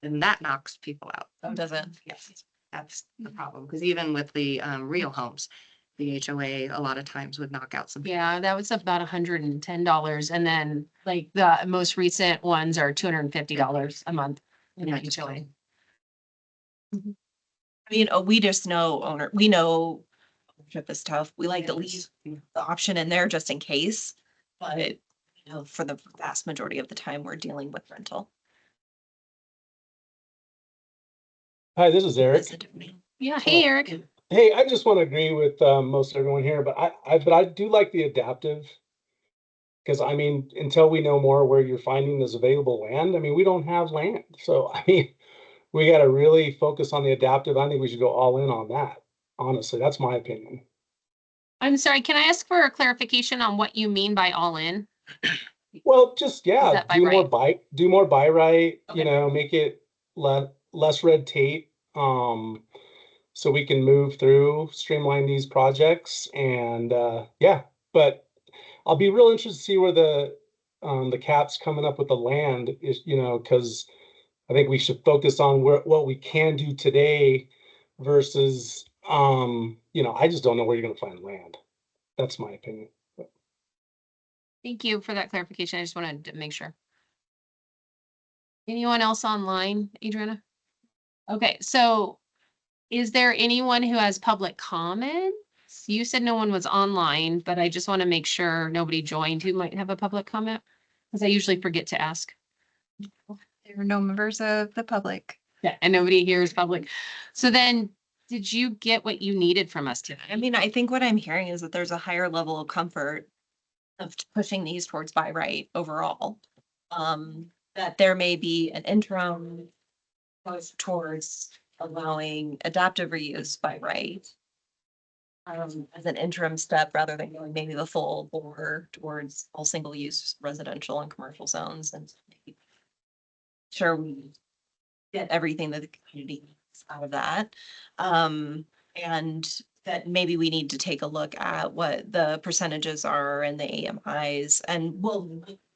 then that knocks people out. Oh, does it? Yes, that's the problem. Because even with the real homes, the HOA a lot of times would knock out some. Yeah, that was about $110. And then like the most recent ones are $250 a month in Yeah, that just HOA. mean, we just know we know ownership is tough. We like to leave the option in there just in case. But, for the vast majority of the time, we're dealing with rental. Hi, this is Eric. Yeah, hey, Eric. Hey, I just want to agree with most everyone here, but I do like the adaptive. Because I mean, until we know more where you're finding this available land, I mean, we don't have land. So I mean, we got to really focus on the adaptive. I think we should go all in on that. Honestly, that's my opinion. I'm sorry, can I ask for a clarification on what you mean by all in? Well, just yeah, that by do more by right, Okay. make it less red tape. So we can move through, streamline these projects and yeah, but I'll be real interested to see where the cap's coming up with the land is, because I think we should focus on what we can do today versus I just don't know where you're gonna find land. That's my opinion. Thank you for that clarification. I just wanted to make sure. Anyone else online, Adriana? Okay, so is there anyone who has public comments? You said no one was online, but I just want to make sure nobody joined who might have a public comment, because I usually forget to ask. There are no members of the public. Yeah, and nobody here is public. So then, did you get what you needed from us today? I mean, I think what I'm hearing is that there's a higher level of comfort of pushing these towards by right overall. That there may be an interim push towards allowing adaptive reuse by right. As an interim step rather than going maybe the full bore towards all single use residential and commercial zones and making sure we get everything that the community needs out of that. And that maybe we need to take a look at what the percentages are and the AMIs, and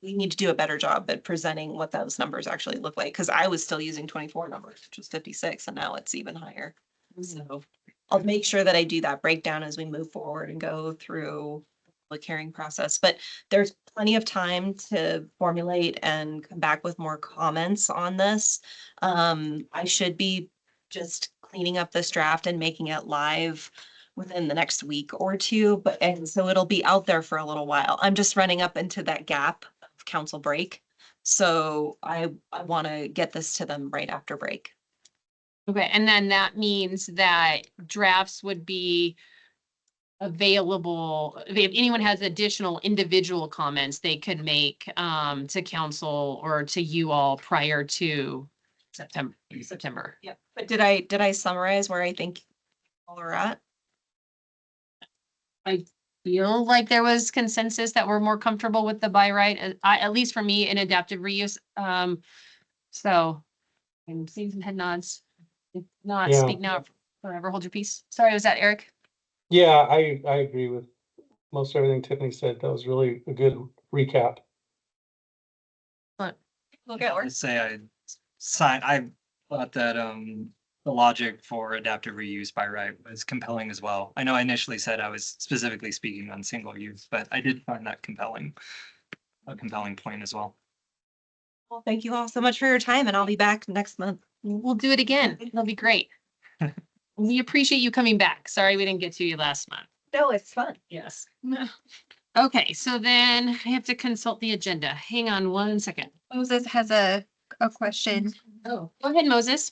we need to do a better job at presenting what those numbers actually look like, because I was still using 24 numbers, which was 56, and now it's even higher. So I'll make sure that I do that breakdown as we move forward and go through the hearing process, but there's plenty of time to formulate and come back with more comments on this. I should be just cleaning up this draft and making it live within the next week or two, and so it'll be out there for a little while. I'm just running up into that gap of council break. So I want to get this to them right after break. Okay, and then that means that drafts would be available. If anyone has additional individual comments, they could make to council or to you all prior to September. Yep. But did I summarize where I think all are at? I feel like there was consensus that we're more comfortable with the by right, at least for me, in adaptive reuse. So I'm seeing some head nods. If not, Yeah. speak now, forever hold your peace. Sorry, was that Eric? Yeah, I agree with most everything Tiffany said. That was really a good recap. Look at I'd say I thought that the logic for adaptive reuse by right was compelling as well. I know I initially said I was specifically speaking on single use, but I did find that a compelling point as well. Well, thank you all so much for your time, and I'll be back next month. We'll do it again. It'll be great. We appreciate you coming back. Sorry we didn't get to you last month. No, it's fun. Yes. Okay, so then I have to consult the agenda. Hang on one second. Moses has a question. Oh, go ahead, Moses.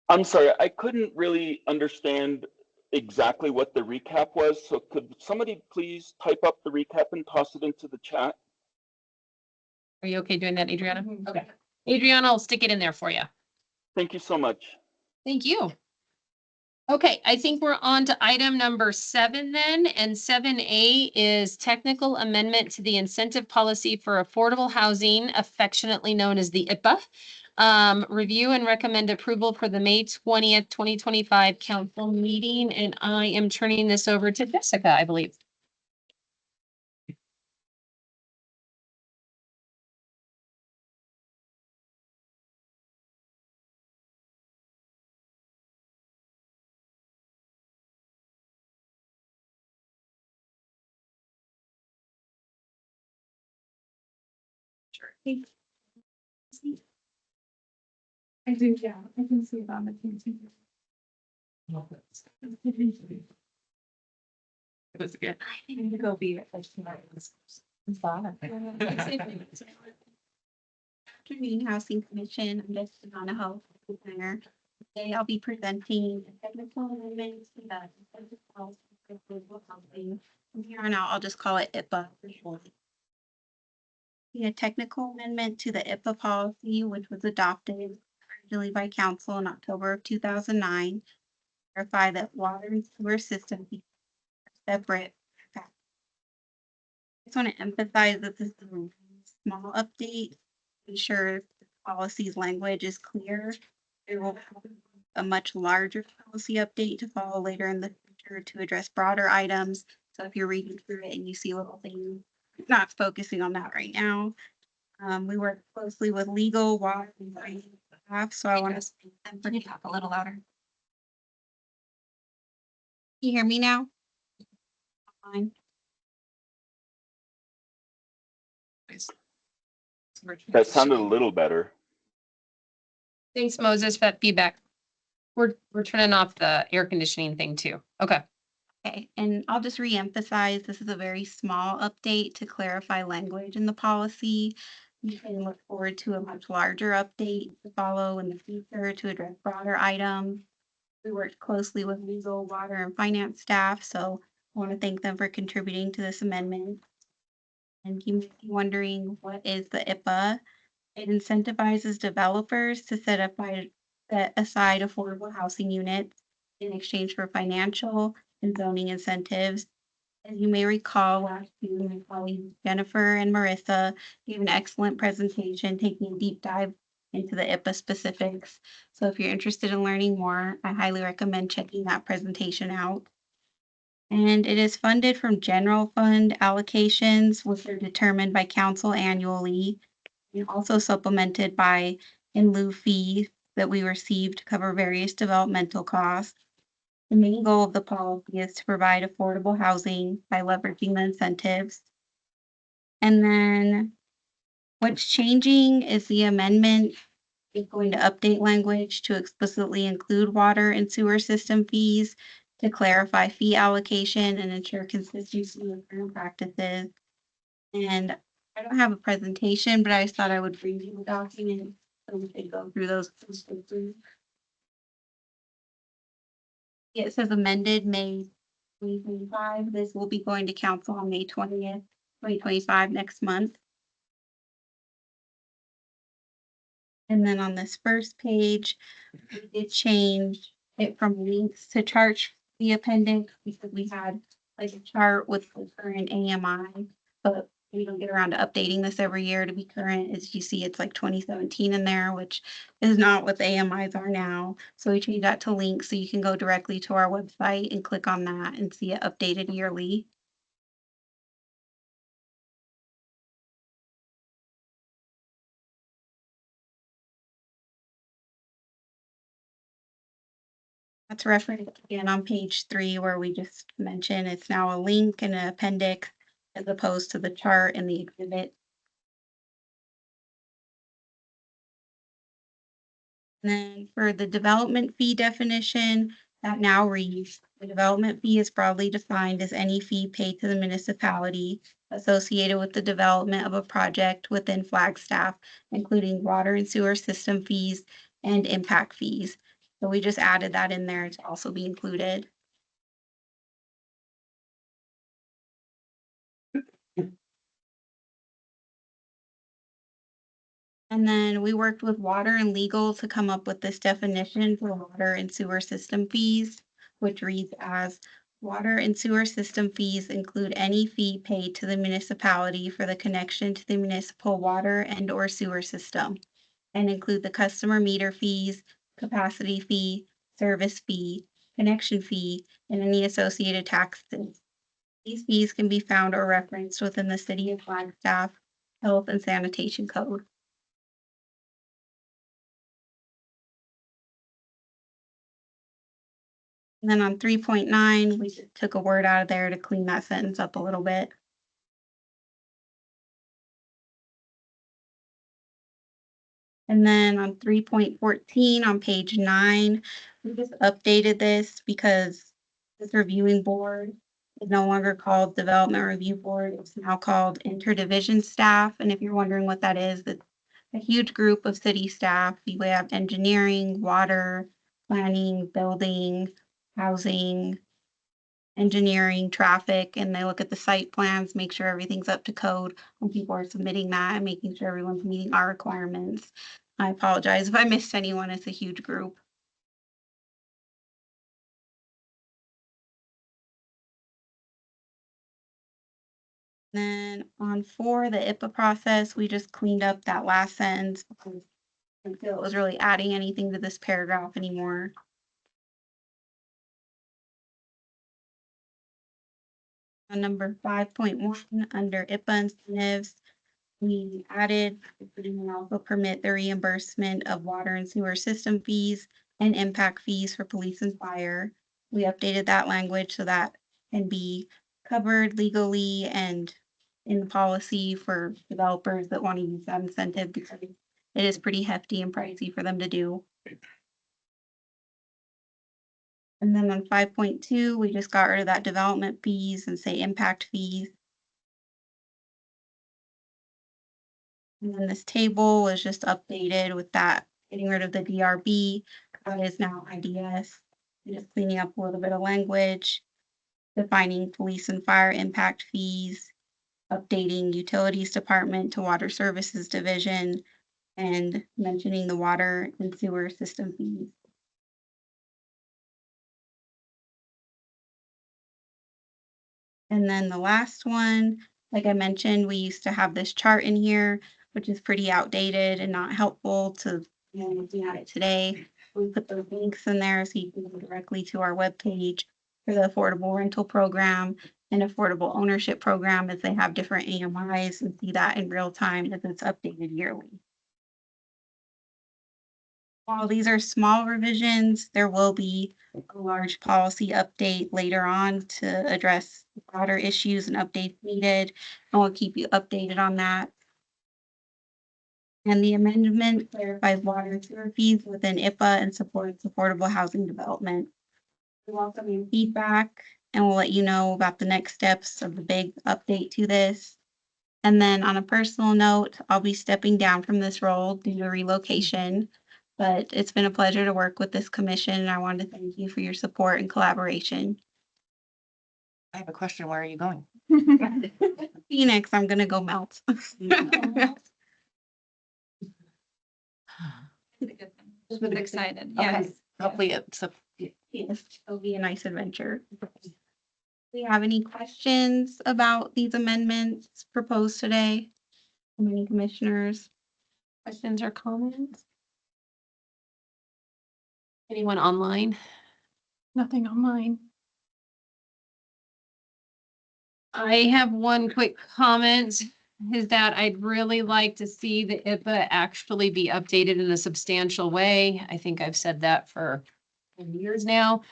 I'm sorry, I couldn't really understand exactly what the recap was. So could somebody please type up the recap and toss it into the chat? Are you okay doing that, Adriana? Okay. Adriana, I'll stick it in there for you. Thank you so much. Thank you. Okay, I think we're on to item number 7 then, and 7A is technical amendment to the incentive policy for affordable housing, affectionately known as the IPA. Review and recommend approval for the May 20th, 2025 council meeting, and I am turning this over to Jessica, I believe. I do, yeah, I can see it on the TV. It was good. I need to go be like Afternoon Housing Commission, I'm just Donna Ho, planner. Today I'll be presenting technical amendments to the policy for affordable housing. From here on out, I'll just call it IPA for short. A technical amendment to the IPA policy, which was adopted originally by council in October of 2009. Verify that water and sewer systems be separate. I just want to emphasize that this is a really small update. Ensure the policy's language is clear. There will be a much larger policy update to follow later in the future to address broader items. So if you're reading through it and you see little things, not focusing on that right now. We work closely with legal, water, and finance staff, so I want to thank them for. Can you talk a little louder? Can you hear me now? Fine. That sounded a little better. Thanks, Moses, for that feedback. We're turning off the air conditioning thing too. Okay. Okay, and I'll just reemphasize, this is a very small update to clarify language in the policy. You can look forward to a much larger update to follow in the future to address broader items. We worked closely with legal, water, and finance staff, so I want to thank them for contributing to this amendment. And you might be wondering, what is the IPA? It incentivizes developers to set aside affordable housing units in exchange for financial and zoning incentives. As you may recall, last June, my colleagues Jennifer and Marissa gave an excellent presentation taking a deep dive into the IPA specifics. So if you're interested in learning more, I highly recommend checking that presentation out. And it is funded from general fund allocations, which are determined by council annually, and also supplemented by in lieu fee that we receive to cover various developmental costs. The main goal of the policy is to provide affordable housing by leveraging the incentives. And then what's changing is the amendment is going to update language to explicitly include water and sewer system fees to clarify fee allocation and ensure consistency with current practices. And I don't have a presentation, but I just thought I would bring you the document so we could go through those. It says amended May 2025. This will be going to council on May 20th, 2025, next month. And then on this first page, we did change it from links to charts, the appendix, because we had like a chart with the current AMI, but we don't get around to updating this every year to be current. As you see, it's like 2017 in there, which is not what the AMIs are now. So we changed that to links so you can go directly to our website and click on that and see it updated yearly. That's referenced again on page 3, where we just mentioned it's now a link and an appendix as opposed to the chart and the exhibit. And then for the development fee definition, that now reads, the development fee is broadly defined as any fee paid to the municipality associated with the development of a project within Flagstaff, including water and sewer system fees and impact fees. So we just added that in there to also be included. And then we worked with water and legal to come up with this definition for water and sewer system fees, which reads as water and sewer system fees include any fee paid to the municipality for the connection to the municipal water and or sewer system, and include the customer meter fees, capacity fee, service fee, connection fee, and any associated taxes. These fees can be found or referenced within the City of Flagstaff Health and Sanitation Code. And then on 3.9, we took a word out of there to clean that sentence up a little bit. And then on 3.14 on page 9, We just updated this because this reviewing board is no longer called Development Review Board. It's now called Interdivision Staff. And if you're wondering what that is, it's a huge group of city staff. We have engineering, water, planning, building, housing, engineering, traffic, and they look at the site plans, make sure everything's up to code when people are submitting that and making sure everyone's meeting our requirements. I apologize if I missed anyone. It's a huge group. Then on 4, the IPA process, we just cleaned up that last sentence because I didn't feel it was really adding anything to this paragraph anymore. On number 5.1, under IPA incentives, we added and also permit the reimbursement of water and sewer system fees and impact fees for police and fire. We updated that language so that can be covered legally and in the policy for developers that want to use that incentive because it is pretty hefty and pricey for them to do. And then on 5.2, we just got rid of that development fees and say impact fees. And then this table was just updated with that, getting rid of the DRB, that is now IDS. And just cleaning up a little bit of language, defining police and fire impact fees, updating utilities department to water services division, and mentioning the water and sewer system fees. And then the last one, like I mentioned, we used to have this chart in here, which is pretty outdated and not helpful to looking at it today. We put those links in there so you can go directly to our webpage for the affordable rental program and affordable ownership program as they have different AMIs and see that in real time as it's updated yearly. While these are small revisions, there will be a large policy update later on to address broader issues and updates needed, and we'll keep you updated on that. And the amendment clarifies water and sewer fees within IPA and supports affordable housing development. We welcome your feedback and we'll let you know about the next steps of the big update to this. And then on a personal note, I'll be stepping down from this role due to relocation. But it's been a pleasure to work with this commission, and I want to thank you for your support and collaboration. I have a question. Where are you going? Phoenix, I'm gonna go melt. Just excited. Okay. Yes. Hopefully it's Yes, it'll be a nice adventure. Do you have any questions about these amendments proposed today from any commissioners? Questions or comments? Anyone online? Nothing on mine. I have one quick comment, is that I'd really like to see the IPA actually be updated in a substantial way. I think I've said that for years now.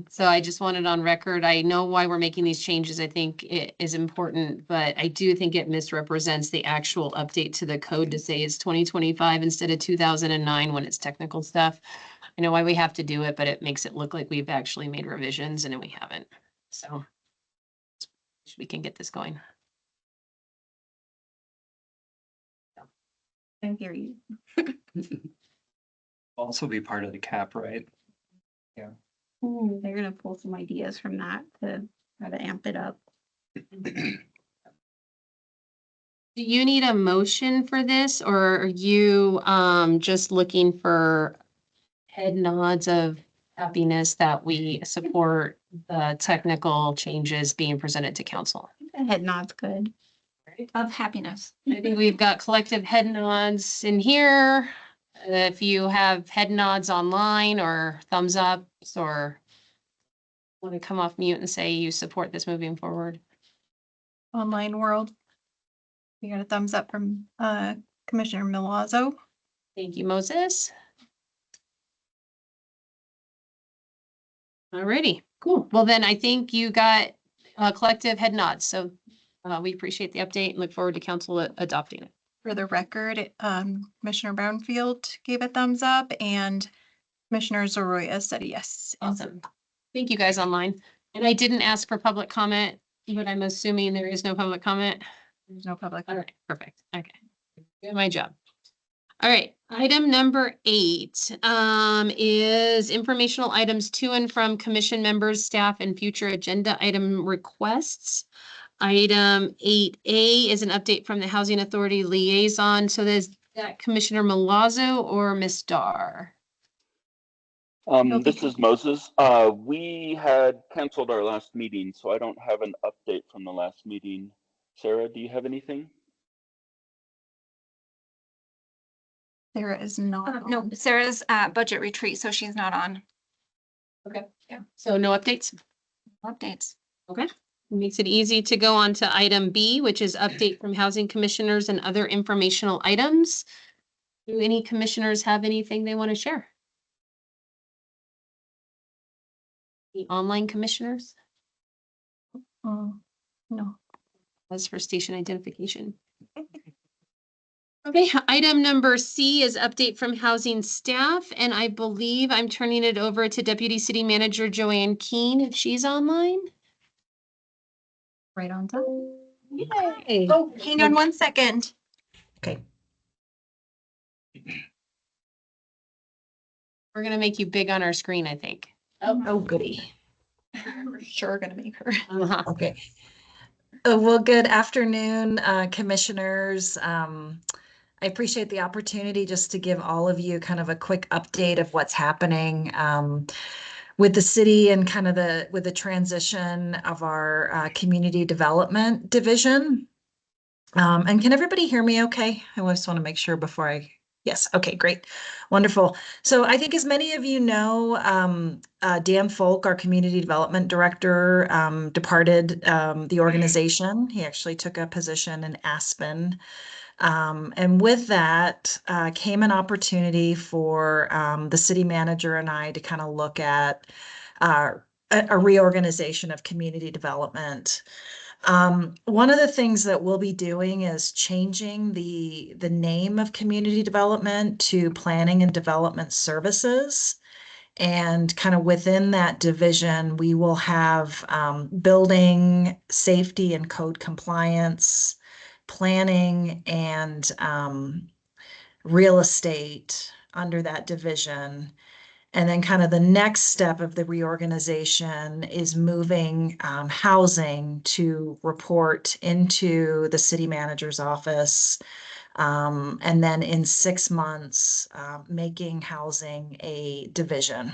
So I just want it on record. I know why we're making these changes. I think it is important, but I do think it misrepresents the actual update to the code to say it's 2025 instead of 2009 when it's technical stuff. I know why we have to do it, but it makes it look like we've actually made revisions and we haven't. So we can get this going. I hear you. Also be part of the cap, right? They're gonna pull some ideas from that to try to amp it up. Do you need a motion for this, or are you just looking for head nods of happiness that we support the technical changes being presented to council? A head nod's good. Of happiness. I think we've got collective head nods in here. If you have head nods online or thumbs ups or want to come off mute and say you support this moving forward. Online world. We got a thumbs up from Commissioner Milazzo. Thank you, Moses. Alrighty, cool. Well, then I think you got collective head nods. So we appreciate the update and look forward to council adopting it. For the record, Commissioner Brownfield gave a thumbs up and Commissioner Zorroya said yes. Awesome. Thank you guys online. And I didn't ask for public comment, but I'm assuming there is no public comment. There's no public. All right, perfect. Okay. Good, my job. All right, item number 8 is informational items to and from commission members, staff, and future agenda item requests. Item 8A is an update from the Housing Authority Liaison. So there's that Commissioner Milazzo or Ms. Dar? This is Moses. We had canceled our last meeting, so I don't have an update from the last meeting. Sarah, do you have anything? Sarah is not. No, on. Sarah's at budget retreat, so she's not on Okay. Yeah. So no updates? updates. Okay. Makes it easy to go on to item B, which is update from housing commissioners and other informational items. Do any commissioners have anything they want to share? The online commissioners? No. As for station identification. Okay, item number C is update from housing staff, and I believe I'm turning it over to Deputy City Manager Joanne Keene if she's online. Right on time. Yay. Oh, hang on 1 second. Okay. We're gonna make you big on our screen, I think. Oh, goody. We're sure gonna make her. Uh-huh. Okay. Well, good afternoon, commissioners. I appreciate the opportunity just to give all of you kind of a quick update of what's happening with the city and kind of with the transition of our community development division. And can everybody hear me okay? I just want to make sure before yes, okay, great, wonderful. So I think as many of you know, Dan Folk, our community development director, departed the organization. He actually took a position in Aspen. And with that came an opportunity for the city manager and I to kind of look at a reorganization of community development. One of the things that we'll be doing is changing the name of community development to planning and development services. And kind of within that division, we will have building safety and code compliance, planning, and real estate under that division. And then kind of the next step of the reorganization is moving housing to report into the city manager's office. And then in 6 months, making housing a division.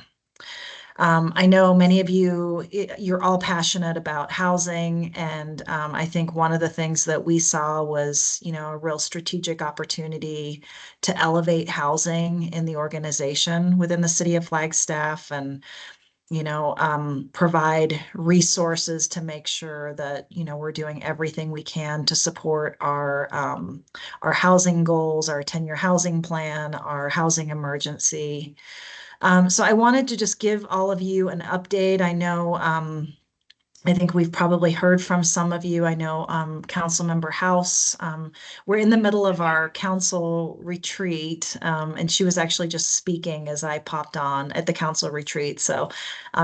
I know many of you, you're all passionate about housing. And I think one of the things that we saw was, a real strategic opportunity to elevate housing in the organization within the city of Flagstaff and, provide resources to make sure that, we're doing everything we can to support our housing goals, our 10-year housing plan, our housing emergency. So I wanted to just give all of you an update. I know, I think we've probably heard from some of you. I know Councilmember House, we're in the middle of our council retreat, and she was actually just speaking as I popped on at the council retreat. So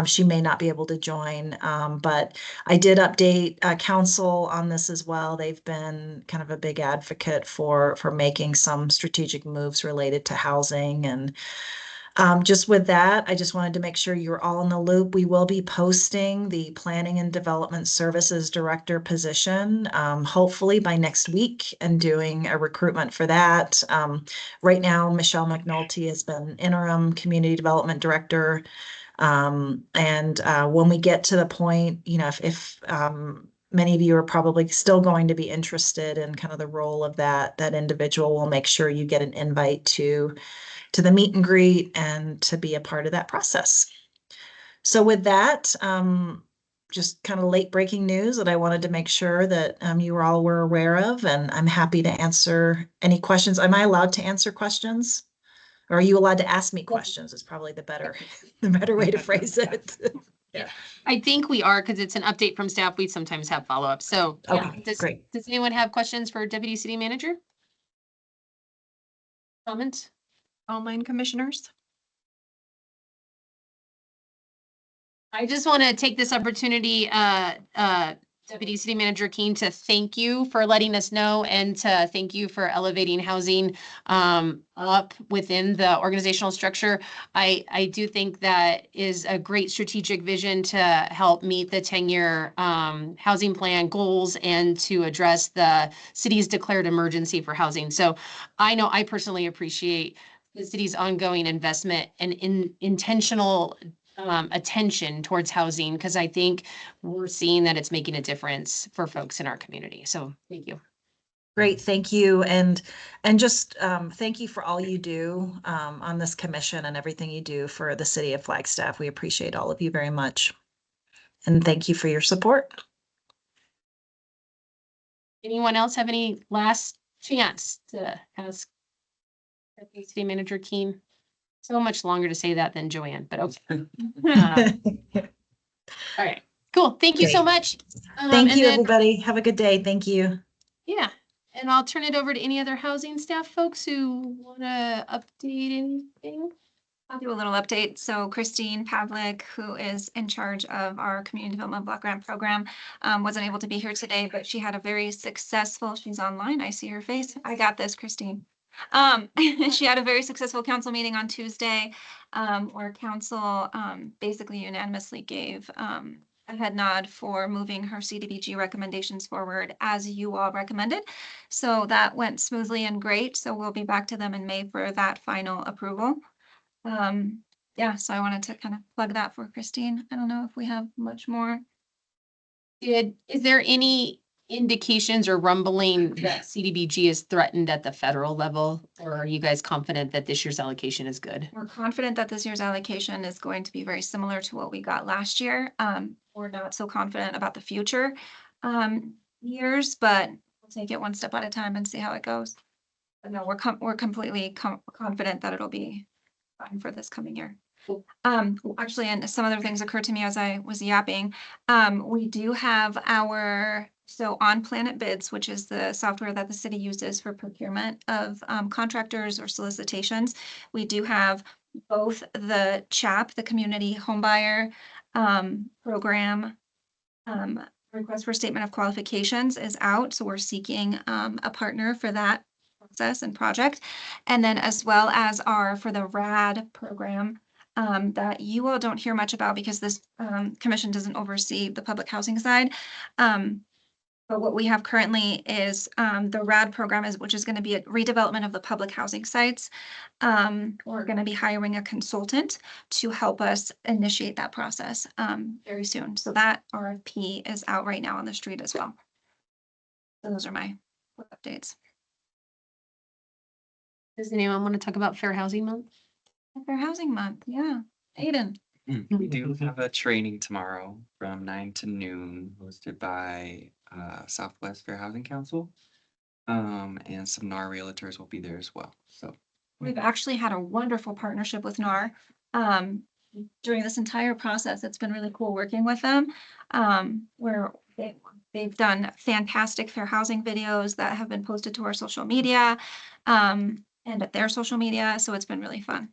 she may not be able to join, but I did update council on this as well. They've been kind of a big advocate for making some strategic moves related to housing. And just with that, I just wanted to make sure you're all in the loop. We will be posting the Planning and Development Services Director position, hopefully by next week, and doing a recruitment for that. Right now, Michelle McNulty has been interim Community Development Director. And when we get to the point, if many of you are probably still going to be interested in kind of the role of that individual, we'll make sure you get an invite to the meet and greet and to be a part of that process. So with that, just kind of late breaking news that I wanted to make sure that you all were aware of, and I'm happy to answer any questions. Am I allowed to answer questions? Or are you allowed to ask me questions? It's probably the better way to phrase it. Yeah. I think we are, because it's an update from staff. We sometimes have follow-up. So Okay, yeah. great. Does anyone have questions for Deputy City Manager? Comments? Online commissioners. I just want to take this opportunity, Deputy City Manager Keen, to thank you for letting us know and to thank you for elevating housing up within the organizational structure. I do think that is a great strategic vision to help meet the 10-year housing plan goals and to address the city's declared emergency for housing. So I know I personally appreciate the city's ongoing investment and intentional attention towards housing, because I think we're seeing that it's making a difference for folks in our community. So thank you. Great, thank you. And just thank you for all you do on this commission and everything you do for the city of Flagstaff. We appreciate all of you very much. And thank you for your support. Anyone else have any last chance to ask Deputy City Manager Keen? So much longer to say that than Joanne, but okay. All right, cool. Thank you so Great. much. Thank and you, then- everybody. Have a good day. Thank you. Yeah, and I'll turn it over to any other housing staff folks who want to update anything. I'll do a little update. So Christine Pavlik, who is in charge of our Community Development Block Grant Program, wasn't able to be here today, but she had a very successful, she's online, I see her face. I got this, Christine. She had a very successful council meeting on Tuesday, where council basically unanimously gave a head nod for moving her CDBG recommendations forward as you all recommended. So that went smoothly and great. So we'll be back to them in May for that final approval. Yeah, so I wanted to kind of plug that for Christine. I don't know if we have much more. Is there any indications or rumbling that CDBG is threatened at the federal level? Or are you guys confident that this year's allocation is good? We're confident that this year's allocation is going to be very similar to what we got last year. We're not so confident about the future years, but we'll take it one step at a time and see how it goes. But no, we're completely confident that it'll be fine for this coming year. Actually, and some other things occurred to me as I was yapping. We do have so On Planet Bids, which is the software that the city uses for procurement of contractors or solicitations. We do have both the CHAP, the Community Homebuyer Program, request for statement of qualifications is out. So we're seeking a partner for that process and project. And then as well as for the RAD program, that you all don't hear much about because this commission doesn't oversee the public housing side. But what we have currently is the RAD program, which is going to be a redevelopment of the public housing sites. We're going to be hiring a consultant to help us initiate that process very soon. So that RFP is out right now on the street as well. So those are my updates. Does anyone want to talk about Fair Housing Month? Fair Housing Month, yeah. Aiden. We do have a training tomorrow from 9 to noon hosted by Southwest Fair Housing Council. And some NAR realtors will be there as well. So We've actually had a wonderful partnership with NAR during this entire process. It's been really cool working with them. Where they've done fantastic fair housing videos that have been posted to our social media and at their social media. So it's been really fun.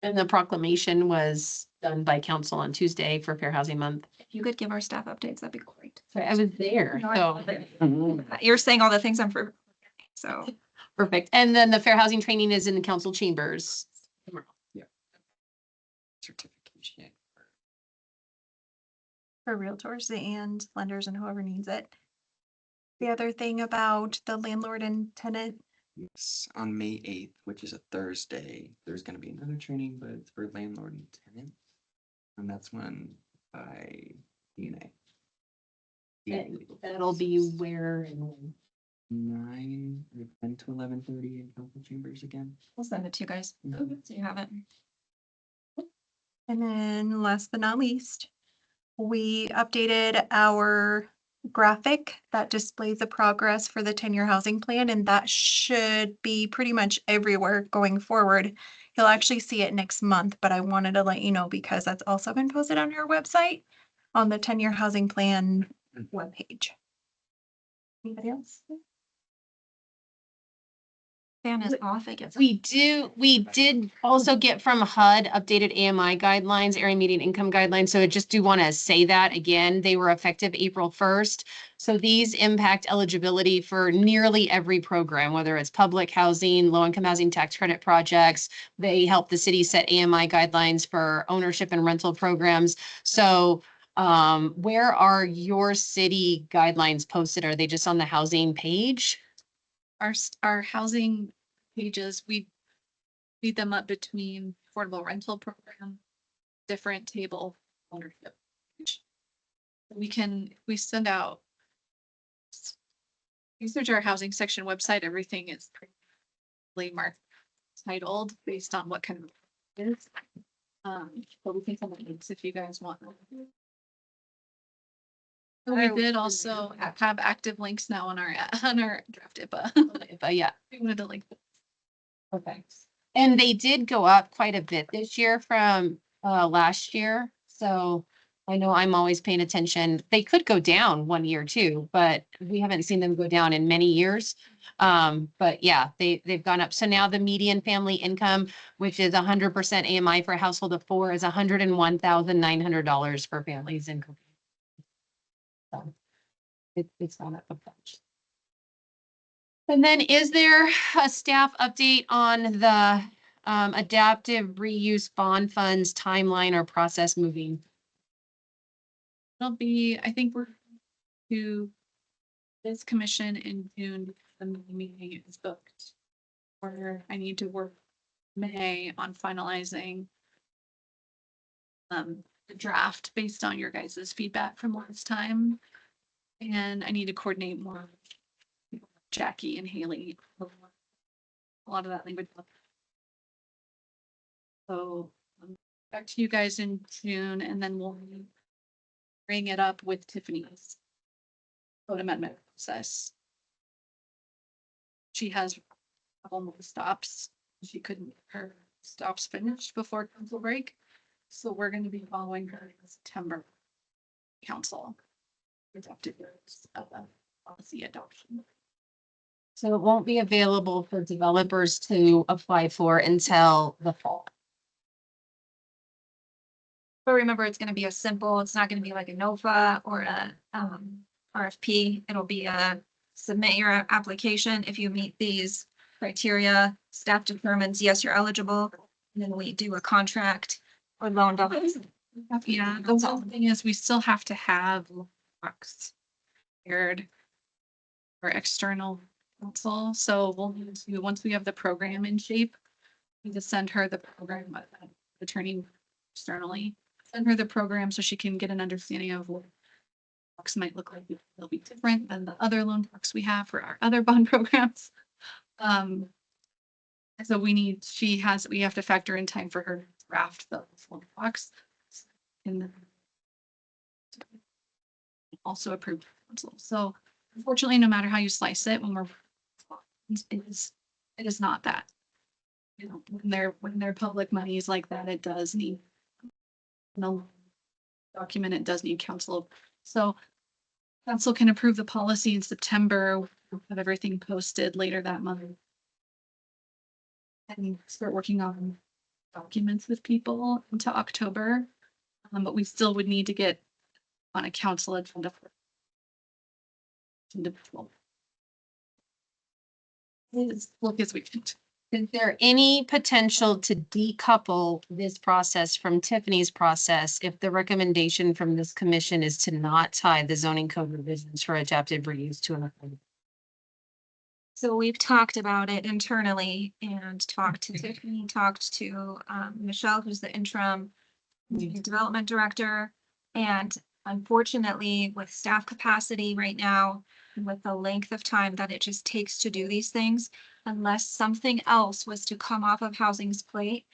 And the proclamation was done by council on Tuesday for Fair Housing Month. If you could give our staff updates, that'd be great. So I was there. No, I So love it. You're saying all the things I'm for. So perfect. And then the Fair Housing training is in the council chambers tomorrow. certification. For realtors and lenders and whoever needs it. The other thing about the landlord and tenant, Yes, on May 8th, which is a Thursday, there's going to be another training, but it's for landlord and tenant. And that's one by DNA. That'll be where and when. 9 or 10 to 11:30 in council chambers again. we'll send it to you guys. Mhm. So you have it. and then last but not least, we updated our graphic that displays the progress for the 10-year housing plan, and that should be pretty much everywhere going forward. You'll actually see it next month, but I wanted to let you know because that's also been posted on your website on the 10-year housing plan webpage. Anybody else? Fan is off, it gets. We did also get from HUD updated AMI guidelines, area median income guidelines. So I just do want to say that again, they were effective April 1st. So these impact eligibility for nearly every program, whether it's public housing, low income housing tax credit projects. They help the city set AMI guidelines for ownership and rental programs. So where are your city guidelines posted? Are they just on the housing page? Our housing pages, we feed them up between affordable rental program, different table ownership. We send out. Research our housing section website, everything is pretty marked, titled based on what kind of it is. But we can send the links if you guys want. We did also have active links now on our draft IPA. But yeah. We wanted to link. Okay. And they did go up quite a bit this year from last year. So I know I'm always paying attention. They could go down one year too, but we haven't seen them go down in many years. But yeah, they've gone up. So now the median family income, which is 100% AMI for a household of 4, is $101,900 for families in. So it's gone up a bunch. And then is there a staff update on the adaptive reuse bond funds timeline or process moving? It'll be, I think we're to this commission in June, the meeting is booked. Where I need to work May on finalizing the draft based on your guys' feedback from last time. And I need to coordinate more with Jackie and Haley. A lot of that language. So back to you guys in June, and then we'll bring it up with Tiffany's code amendment process. She has a couple more stops. She couldn't get her stops finished before council break. So we're going to be following her in September council. Adopted policy adoption. So it won't be available for developers to apply for until the fall. But remember, it's gonna be it's not gonna be like a NOFA or a RFP. It'll be submit your application. If you meet these criteria, staff determines, yes, you're eligible. And then we do a contract or loan document. Yeah, the one thing is we still have to have box aired or external counsel. So we'll need to, once we have the program in shape, we need to send her the program attorney externally, send her the program so she can get an understanding of what box might look like. It'll be different than the other loan box we have for our other bond programs. So we have to factor in time for her to draft the full box. And also approved council. So unfortunately, no matter how you slice it, when it is not that. You know, when they're public monies like that, it does need no document, it does need council. So council can approve the policy in September, we'll have everything posted later that month. And start working on documents with people into October. But we still would need to get on a council agenda for individual. Look as we can. Is there any potential to decouple this process from Tiffany's process if the recommendation from this commission is to not tie the zoning code revisions for adaptive reuse to an affordable? So we've talked about it internally and talked to Tiffany, talked to Michelle, who's the interim development director. And unfortunately, with staff capacity right now, and with the length of time that it just takes to do these things, unless something else was to come off of housing's plate,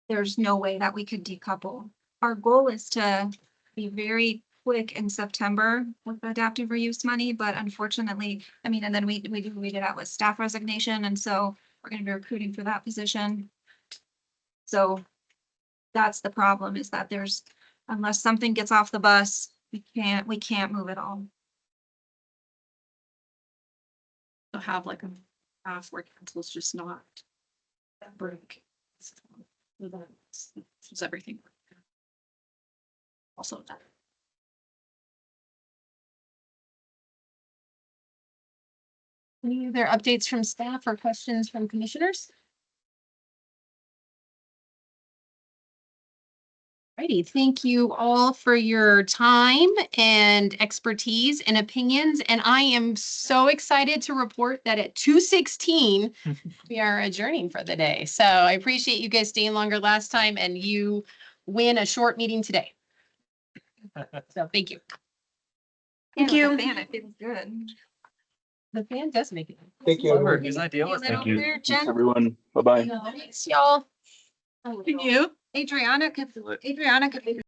there's no way that we could decouple. Our goal is to be very quick in September with the adaptive reuse money, but unfortunately, I mean, and then we did out with staff resignation, and so we're going to be recruiting for that position. So that's the problem, is that unless something gets off the bus, we can't move it all. So have like a where council's just not that break. So that's everything. Also that. Any other updates from staff or questions from commissioners? Righty, thank you all for your time and expertise and opinions. And I am so excited to report that at 2:16, we are adjourning for the day. So I appreciate you guys staying longer last time and you win a short meeting today. So thank you. Thank you. Man, it feels good. The fan does make it. Thank you, everyone. Whose idea was Thank that? you. Thanks, everyone. Bye-bye. Thanks, y'all. You? Adriana could be